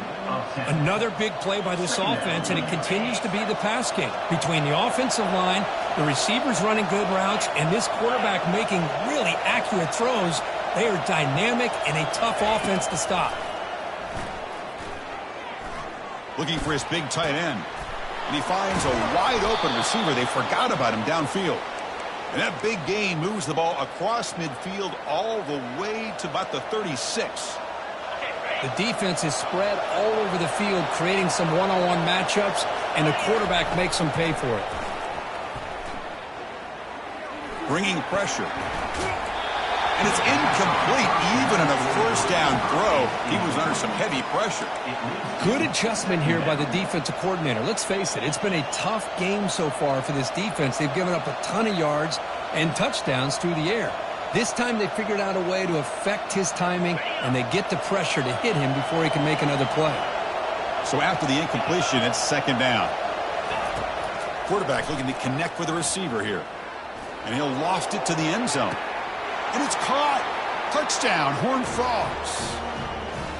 Another big play by this offense, and it continues to be the pass game. Between the offensive line, the receivers running good routes, and this quarterback making really accurate throws, they are dynamic and a tough offense to stop. Looking for his big tight end. And he finds a wide-open receiver. They forgot about him downfield. And that big gain moves the ball across midfield all the way to about the 36. The defense is spread all over the field, creating some one-on-one matchups, and the quarterback makes them pay for it. Bringing pressure. And it's incomplete. Even in a first down throw, he was under some heavy pressure. Good adjustment here by the defensive coordinator. Let's face it, it's been a tough game so far for this defense. They've given up a ton of yards and touchdowns through the air. This time they figured out a way to affect his timing, and they get the pressure to hit him before he can make another play. So after the incompletion, it's 2nd down. Quarterback looking to connect with the receiver here. And he'll loft it to the end zone. And it's caught. Touchdown, Horned Frogs.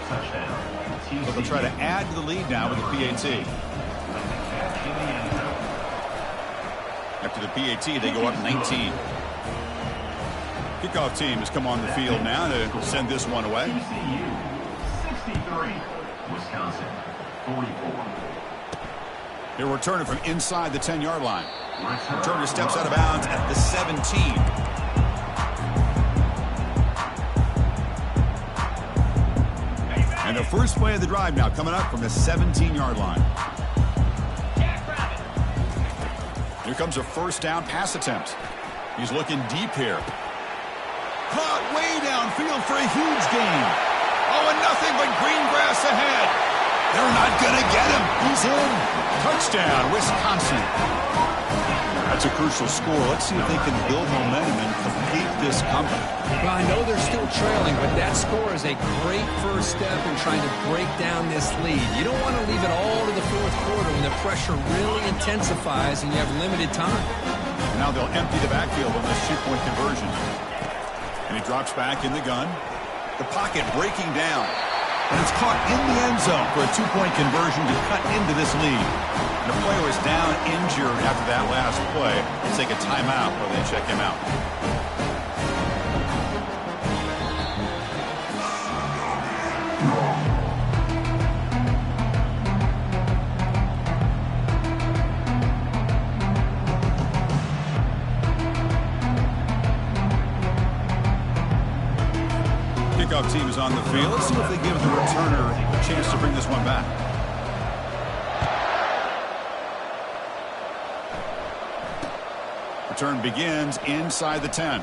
Touchdown. So they'll try to add to the lead now with the PAT. After the PAT, they go up 19. Kickoff team has come on the field now to send this one away. TCU, 63. Wisconsin, 44. They're returning from inside the 10-yard line. Returner steps out of bounds at the 17. And the first play of the drive now coming up from the 17-yard line. Here comes a first down pass attempt. He's looking deep here. Caught way downfield for a huge gain. Oh, and nothing but green grass ahead. They're not going to get him. He's in. Touchdown, Wisconsin. That's a crucial score. Let's see if they can build momentum and complete this comeback. Well, I know they're still trailing, but that score is a great first step in trying to break down this lead. You don't want to leave it all to the fourth quarter when the pressure really intensifies and you have limited time. Now they'll empty the backfield on this two-point conversion. And he drops back in the gun. The pocket breaking down. And it's caught in the end zone for a two-point conversion to cut into this lead. And the player is down injured after that last play. Let's take a timeout while they check him out. Kickoff team is on the field. Let's see if they give the returner a chance to bring this one back. Return begins inside the 10.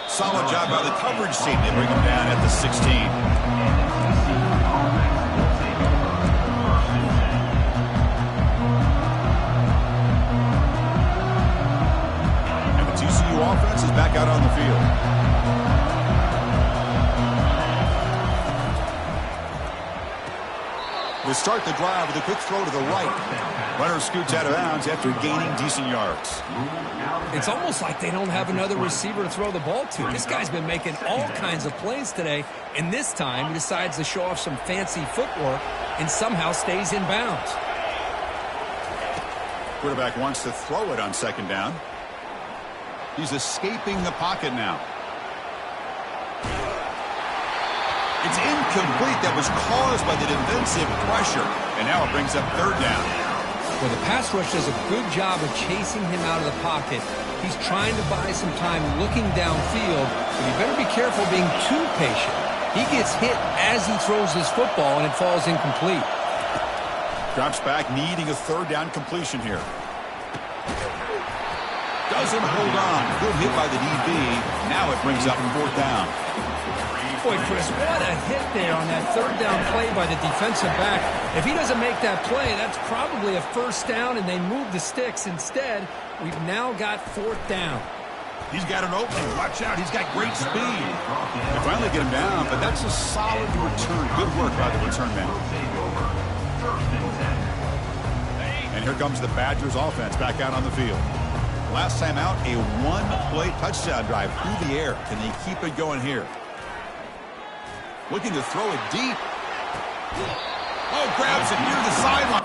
Solid job by the coverage team. They bring him down at the 16. And the TCU offense is back out on the field. They start the drive with a quick throw to the right. Runner scoots out of bounds after gaining decent yards. It's almost like they don't have another receiver to throw the ball to. This guy's been making all kinds of plays today, and this time he decides to show off some fancy footwork and somehow stays in bounds. Quarterback wants to throw it on second down. He's escaping the pocket now. It's incomplete. That was caused by the defensive pressure. And now it brings up third down. Well, the pass rush does a good job of chasing him out of the pocket. He's trying to buy some time looking downfield, but you better be careful being too patient. He gets hit as he throws his football, and it falls incomplete. Drops back, needing a third down completion here. Doesn't hold on. Good hit by the DB. Now it brings up fourth down. Boy, Chris, what a hit there on that third down play by the defensive back. If he doesn't make that play, that's probably a first down, and they move the sticks. Instead, we've now got fourth down. He's got an opening. Watch out. He's got great speed. They finally get him down, but that's a solid return. Good work by the return man. And here comes the Badgers offense back out on the field. Last time out, a one-play touchdown drive through the air. Can they keep it going here? Looking to throw it deep. Oh, grabs it near the sideline.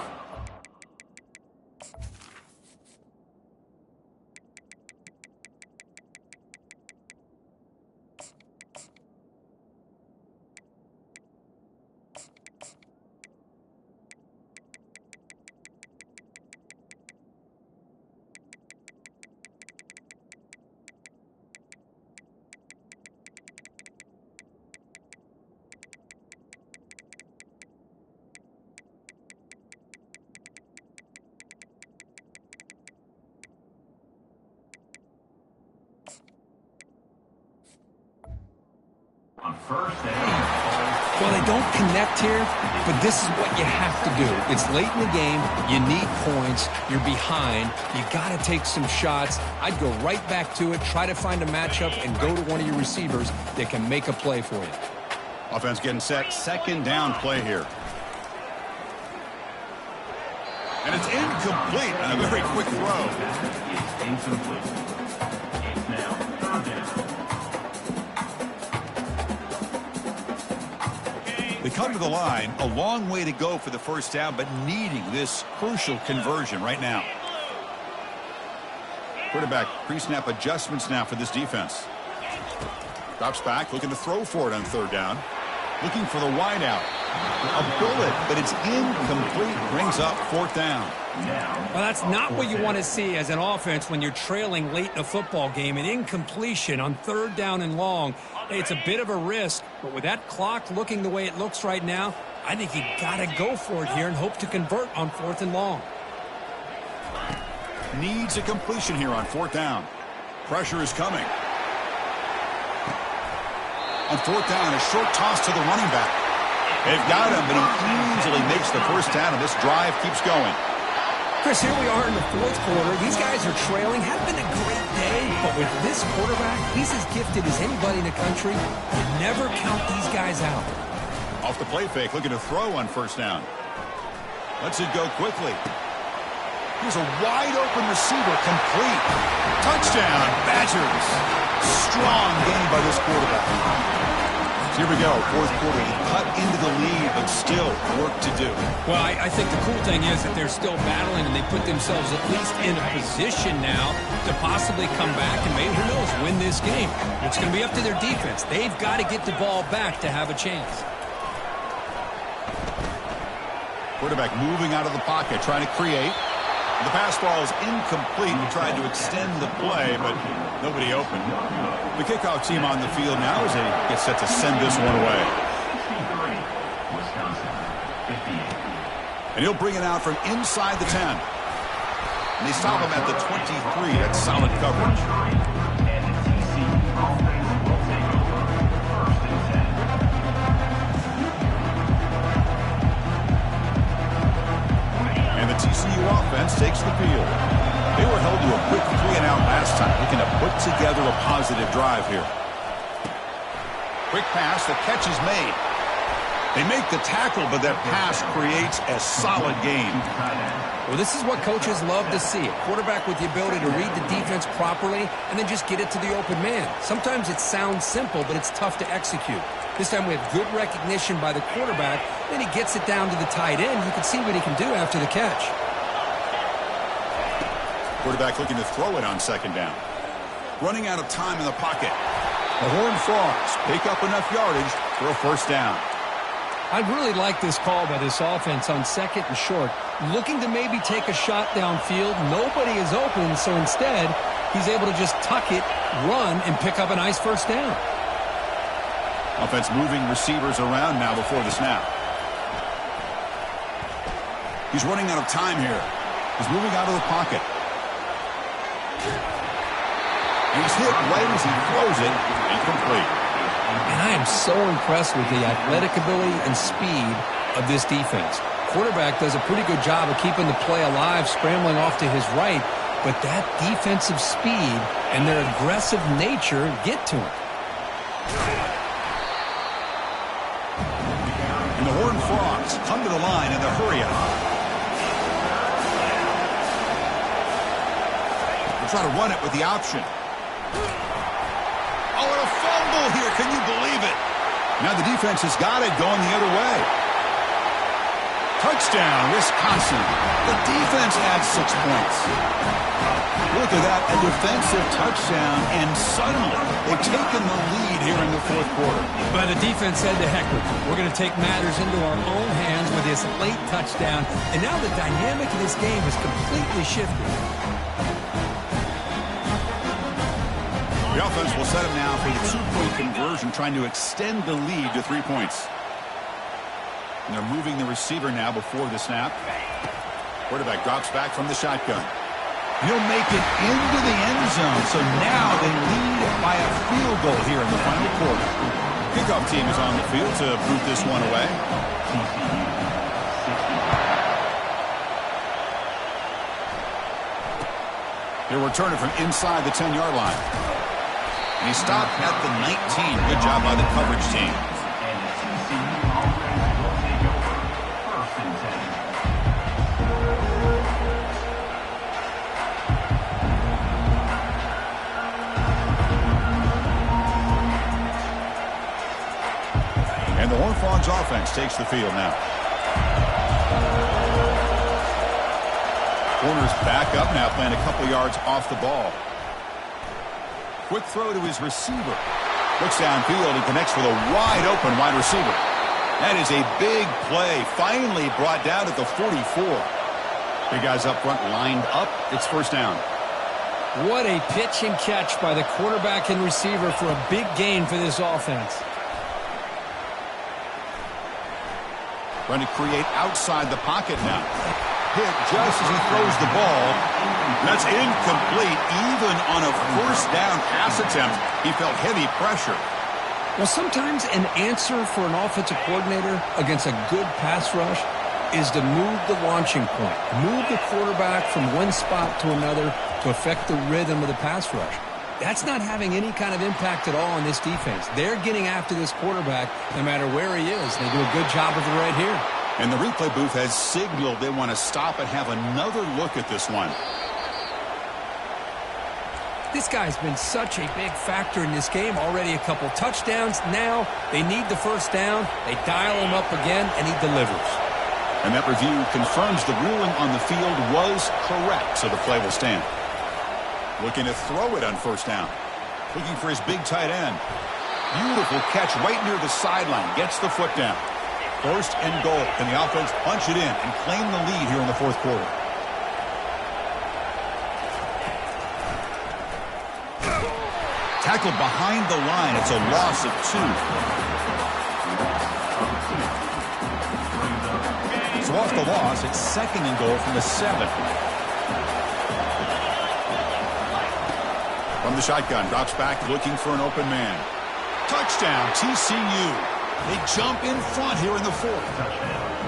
Well, they don't connect here, but this is what you have to do. It's late in the game. You need points. You're behind. You got to take some shots. I'd go right back to it, try to find a matchup, and go to one of your receivers that can make a play for you. Offense getting set. Second down play here. And it's incomplete on a very quick throw. Incomplete. Now, third down. They come to the line, a long way to go for the first down, but needing this crucial conversion right now. Quarterback pre-snap adjustments now for this defense. Drops back, looking to throw for it on third down. Looking for the wide out. A bullet, but it's incomplete. Brings up fourth down. Well, that's not what you want to see as an offense when you're trailing late in a football game. An incompletion on third down and long. It's a bit of a risk, but with that clock looking the way it looks right now, I think you got to go for it here and hope to convert on fourth and long. Needs a completion here on fourth down. Pressure is coming. On fourth down, a short toss to the running back. They've got him, but he easily makes the first down, and this drive keeps going. Chris, here we are in the fourth quarter. These guys are trailing. Had been a great day, but with this quarterback, he's as gifted as anybody in the country. You never count these guys out. Off the play fake, looking to throw on first down. Lets it go quickly. Here's a wide-open receiver, complete. Touchdown, Badgers. Strong game by this quarterback. Here we go, fourth quarter. He cut into the lead, but still work to do. Well, I think the cool thing is that they're still battling, and they put themselves at least in a position now to possibly come back and maybe, who knows, win this game. It's going to be up to their defense. They've got to get the ball back to have a chance. Quarterback moving out of the pocket, trying to create. The pass ball is incomplete. We tried to extend the play, but nobody open. The kickoff team on the field now as they get set to send this one away. And he'll bring it out from inside the 10. And they stop him at the 23. That's solid coverage. And the TCU offense takes the field. They were held to a quick 3-and-out last time, looking to put together a positive drive here. Quick pass, the catch is made. They make the tackle, but that pass creates a solid gain. Well, this is what coaches love to see. A quarterback with the ability to read the defense properly and then just get it to the open man. Sometimes it sounds simple, but it's tough to execute. This time we have good recognition by the quarterback, then he gets it down to the tight end. You can see what he can do after the catch. Quarterback looking to throw it on second down. Running out of time in the pocket. The Horned Frogs pick up enough yardage for a first down. I really like this call by this offense on second and short. Looking to maybe take a shot downfield. Nobody is open, so instead, he's able to just tuck it, run, and pick up a nice first down. Offense moving receivers around now before the snap. He's running out of time here. He's moving out of the pocket. And he's hit right as he throws it. Incomplete. And I am so impressed with the athletic ability and speed of this defense. Quarterback does a pretty good job of keeping the play alive, scrambling off to his right, but that defensive speed and their aggressive nature get to him. And the Horned Frogs come to the line in the hurry-up. They'll try to run it with the option. Oh, and a fumble here. Can you believe it? Now the defense has got it going the other way. Touchdown, Wisconsin. The defense adds 6 points. Look at that, a defensive touchdown, and suddenly they've taken the lead here in the fourth quarter. But the defense said to heck with it. We're going to take matters into our own hands with this late touchdown, and now the dynamic of this game has completely shifted. The offense will set him now for the 2-point conversion, trying to extend the lead to 3 points. And they're moving the receiver now before the snap. Quarterback drops back from the shotgun. He'll make it into the end zone, so now they lead by a field goal here in the final quarter. Kickoff team is on the field to boot this one away. He'll return it from inside the 10-yard line. And he stopped at the 19. Good job by the coverage team. And the Horned Frogs offense takes the field now. Corner's back up now, playing a couple yards off the ball. Quick throw to his receiver. Looks downfield and connects with a wide-open wide receiver. That is a big play. Finally brought down at the 44. Big guys up front lined up. It's first down. What a pitch and catch by the quarterback and receiver for a big gain for this offense. Trying to create outside the pocket now. Hit just as he throws the ball. That's incomplete. Even on a first down pass attempt, he felt heavy pressure. Well, sometimes an answer for an offensive coordinator against a good pass rush is to move the launching point, move the quarterback from one spot to another to affect the rhythm of the pass rush. That's not having any kind of impact at all on this defense. They're getting after this quarterback no matter where he is. They do a good job of it right here. And the replay booth has signaled they want to stop and have another look at this one. This guy's been such a big factor in this game. Already a couple touchdowns. Now they need the first down. They dial him up again, and he delivers. And that review confirms the ruling on the field was correct, so the play will stand. Looking to throw it on first down. Looking for his big tight end. Beautiful catch right near the sideline. Gets the foot down. First and goal. Can the offense punch it in and claim the lead here in the fourth quarter? Tackled behind the line. It's a loss of 2. So off the loss, it's second and goal from the 7. From the shotgun, drops back looking for an open man. Touchdown, TCU. They jump in front here in the 4th.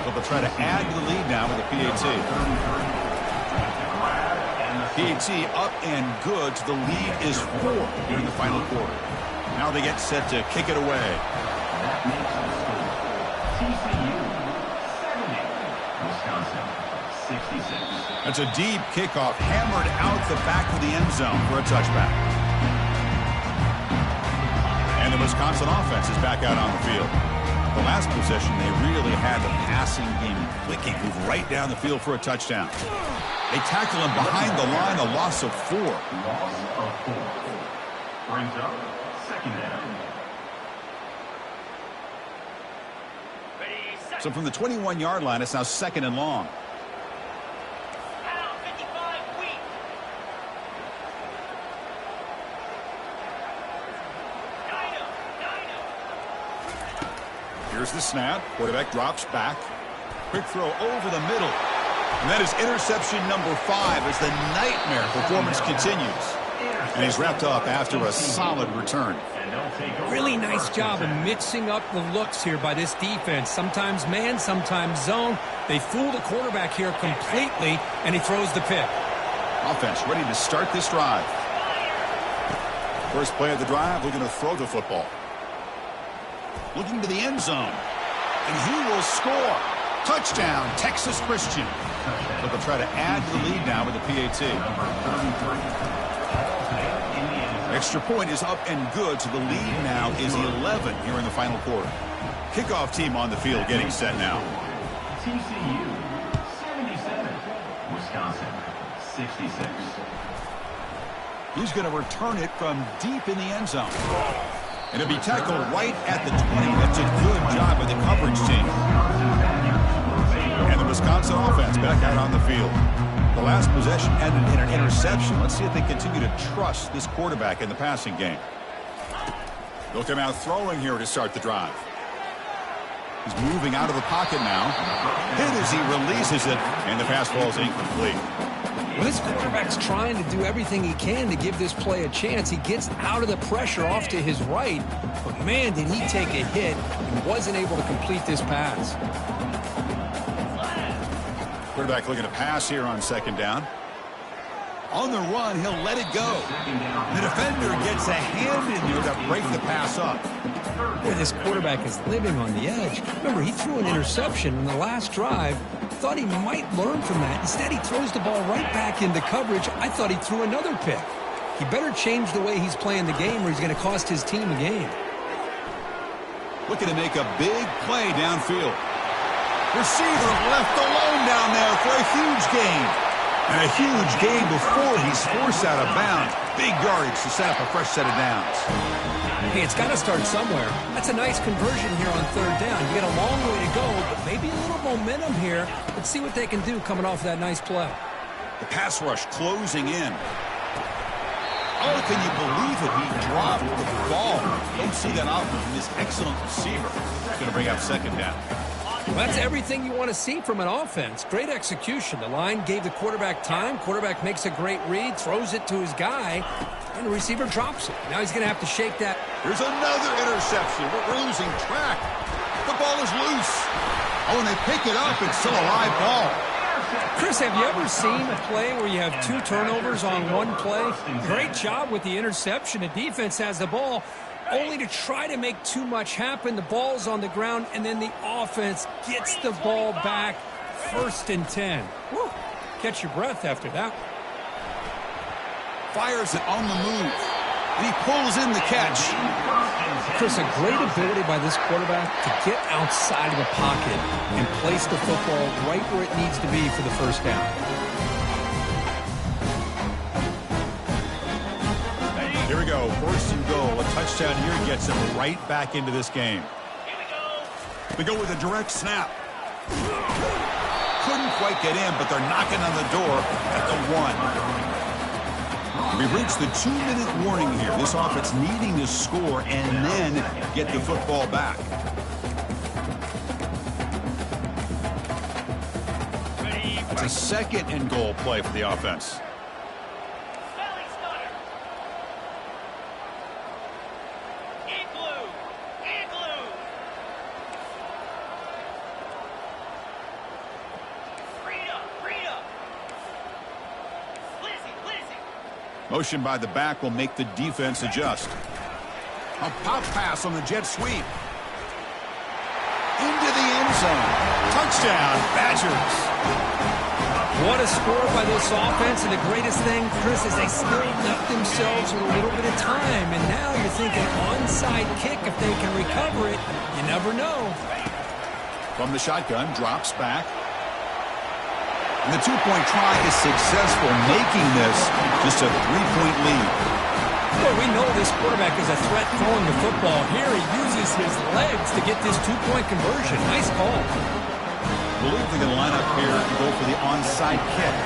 So they'll try to add to the lead now with a PAT. PAT up and good. The lead is 4 here in the final quarter. Now they get set to kick it away. That makes the score TCU 70, Wisconsin 66. That's a deep kickoff hammered out the back of the end zone for a touchback. And the Wisconsin offense is back out on the field. The last possession, they really had the passing game clicking, move right down the field for a touchdown. They tackle him behind the line, a loss of 4. Loss of 4. Brings up second down. So from the 21-yard line, it's now second and long. Here's the snap. Quarterback drops back. Quick throw over the middle. And that is interception number 5 as the nightmare performance continues. And he's wrapped up after a solid return. Really nice job of mixing up the looks here by this defense. Sometimes man, sometimes zone. They fool the quarterback here completely, and he throws the pick. Offense ready to start this drive. First play of the drive, looking to throw the football. Looking to the end zone. And he will score. Touchdown, Texas Christian. But they'll try to add to the lead now with the PAT. Extra point is up and good, so the lead now is 11 here in the final quarter. Kickoff team on the field getting set now. TCU 77, Wisconsin 66. He's going to return it from deep in the end zone. And it'll be tackled right at the 20. That's a good job by the coverage team. And the Wisconsin offense back out on the field. The last possession ended in an interception. Let's see if they continue to trust this quarterback in the passing game. They'll come out throwing here to start the drive. He's moving out of the pocket now. Hit as he releases it, and the pass falls incomplete. Well, this quarterback's trying to do everything he can to give this play a chance. He gets out of the pressure off to his right, but man, did he take a hit and wasn't able to complete this pass. Quarterback looking to pass here on second down. On the run, he'll let it go. The defender gets a hand in there to break the pass up. Boy, this quarterback is living on the edge. Remember, he threw an interception in the last drive. Thought he might learn from that. Instead, he throws the ball right back into coverage. I thought he threw another pick. He better change the way he's playing the game or he's going to cost his team a game. Looking to make a big play downfield. Receiver left alone down there for a huge gain. And a huge gain before he's forced out of bounds. Big yardage to set up a fresh set of downs. Hey, it's got to start somewhere. That's a nice conversion here on third down. You got a long way to go, but maybe a little momentum here. Let's see what they can do coming off that nice play. The pass rush closing in. Oh, can you believe it? He dropped the ball. Don't see that often from this excellent receiver. It's going to bring up second down. Well, that's everything you want to see from an offense. Great execution. The line gave the quarterback time. Quarterback makes a great read, throws it to his guy, and the receiver drops it. Now he's going to have to shake that. Here's another interception. We're losing track. The ball is loose. Oh, and they pick it up. It's still a live ball. Chris, have you ever seen a play where you have 2 turnovers on one play? Great job with the interception. The defense has the ball, only to try to make too much happen. The ball's on the ground, and then the offense gets the ball back. 1st and 10. Woo. Catch your breath after that. Fires it on the move. And he pulls in the catch. Chris, a great ability by this quarterback to get outside of the pocket and place the football right where it needs to be for the first down. Here we go. 1st and goal. A touchdown here gets him right back into this game. We go with a direct snap. Couldn't quite get in, but they're knocking on the door at the 1. We've reached the 2-minute warning here. This offense needing to score and then get the football back. It's a 2nd and goal play for the offense. Motion by the back will make the defense adjust. A pop pass on the jet sweep. Into the end zone. Touchdown, Badgers. What a score by this offense, and the greatest thing, Chris, is they still left themselves with a little bit of time, and now you're thinking onside kick if they can recover it. You never know. From the shotgun, drops back. And the 2-point try is successful, making this just a 3-point lead. Well, we know this quarterback is a threat throwing the football. Here he uses his legs to get this 2-point conversion. Nice call. I believe they're going to line up here and go for the onside kick.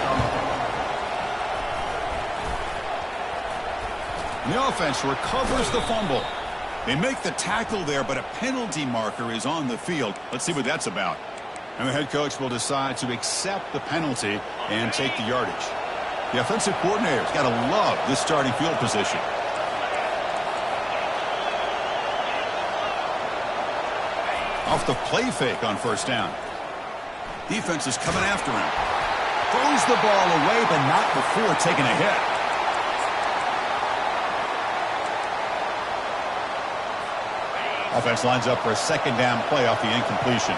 And the offense recovers the fumble. They make the tackle there, but a penalty marker is on the field. Let's see what that's about. And the head coach will decide to accept the penalty and take the yardage. The offensive coordinator's got to love this starting field position. Off the play fake on 1st down. Defense is coming after him. Throws the ball away, but not before taking a hit. Offense lines up for a 2nd down play off the incompletion.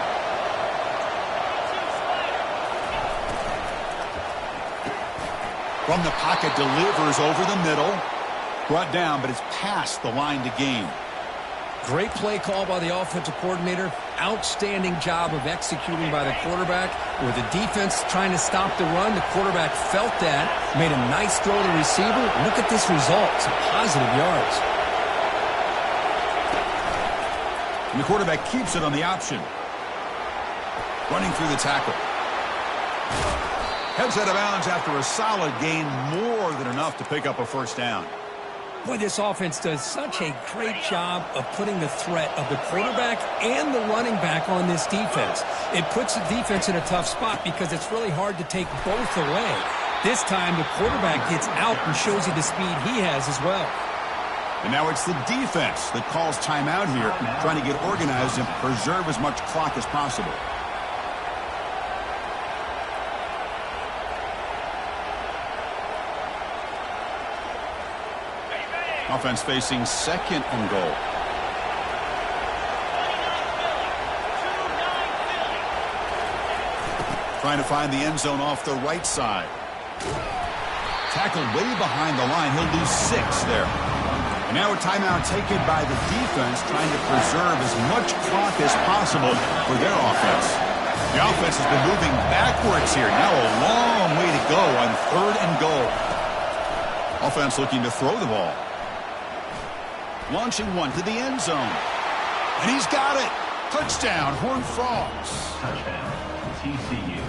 From the pocket, delivers over the middle. Brought down, but it's past the line to gain. Great play call by the offensive coordinator. Outstanding job of executing by the quarterback. With the defense trying to stop the run, the quarterback felt that. Made a nice throw to the receiver. Look at this result. Some positive yards. And the quarterback keeps it on the option. Running through the tackle. Heads out of bounds after a solid gain, more than enough to pick up a 1st down. Boy, this offense does such a great job of putting the threat of the quarterback and the running back on this defense. It puts the defense in a tough spot because it's really hard to take both away. This time, the quarterback gets out and shows you the speed he has as well. And now it's the defense that calls timeout here, trying to get organized and preserve as much clock as possible. Offense facing 2nd and goal. Trying to find the end zone off the right side. Tackled way behind the line. He'll lose 6 there. And now a timeout taken by the defense, trying to preserve as much clock as possible for their offense. The offense has been moving backwards here. Now a long way to go on 3rd and goal. Offense looking to throw the ball. Launching one to the end zone. And he's got it. Touchdown, Horned Frogs. Touchdown, TCU.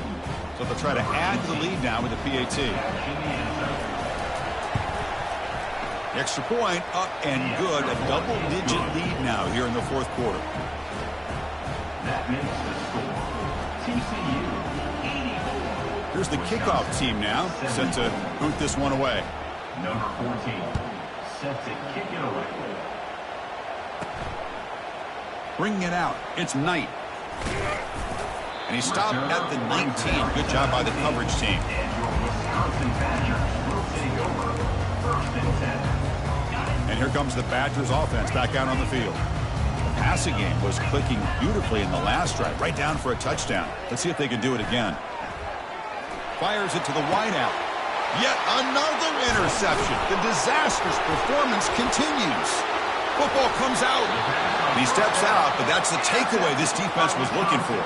So they'll try to add to the lead now with the PAT. Extra point up and good. A double-digit lead now here in the 4th quarter. That makes the score TCU, 84. Here's the kickoff team now, set to boot this one away. Number 14, set to kick it away. Bringing it out, it's Knight. And he stopped at the 19. Good job by the coverage team. And your Wisconsin Badgers will take over 1st and 10. And here comes the Badgers offense back out on the field. The passing game was clicking beautifully in the last drive, right down for a touchdown. Let's see if they can do it again. Fires it to the wideout. Yet another interception. The disastrous performance continues. Football comes out. And he steps out, but that's the takeaway this defense was looking for.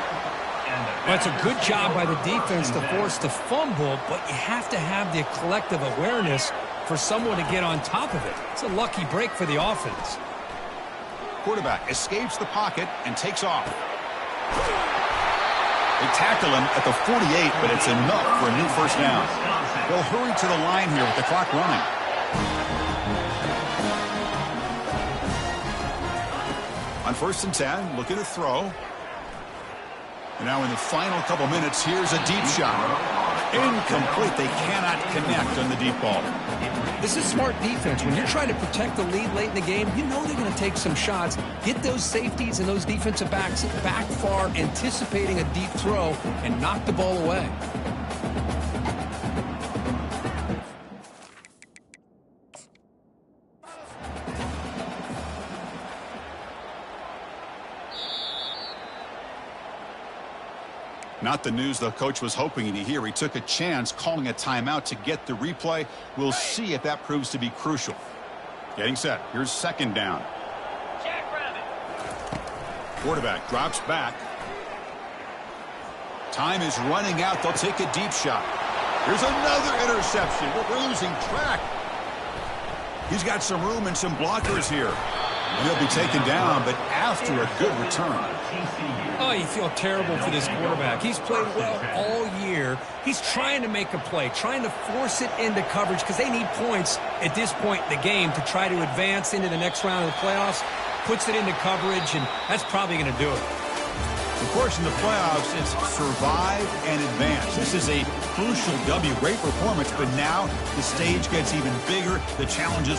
Well, it's a good job by the defense to force the fumble, but you have to have the collective awareness for someone to get on top of it. It's a lucky break for the offense. Quarterback escapes the pocket and takes off. They tackle him at the 48, but it's enough for a new first down. They'll hurry to the line here with the clock running. On 1st and 10, looking to throw. And now in the final couple minutes, here's a deep shot. Incomplete. They cannot connect on the deep ball. This is smart defense. When you're trying to protect the lead late in the game, you know they're going to take some shots. Get those safeties and those defensive backs back far, anticipating a deep throw, and knock the ball away. Not the news the coach was hoping to hear. He took a chance calling a timeout to get the replay. We'll see if that proves to be crucial. Getting set. Here's 2nd down. Quarterback drops back. Time is running out. They'll take a deep shot. Here's another interception. We're losing track. He's got some room and some blockers here. He'll be taken down, but after a good return. Oh, you feel terrible for this quarterback. He's played well all year. He's trying to make a play, trying to force it into coverage because they need points at this point in the game to try to advance into the next round of the playoffs. Puts it into coverage, and that's probably going to do it. Of course, in the playoffs, it's survive and advance. This is a crucial W. Great performance, but now the stage gets even bigger. The challenges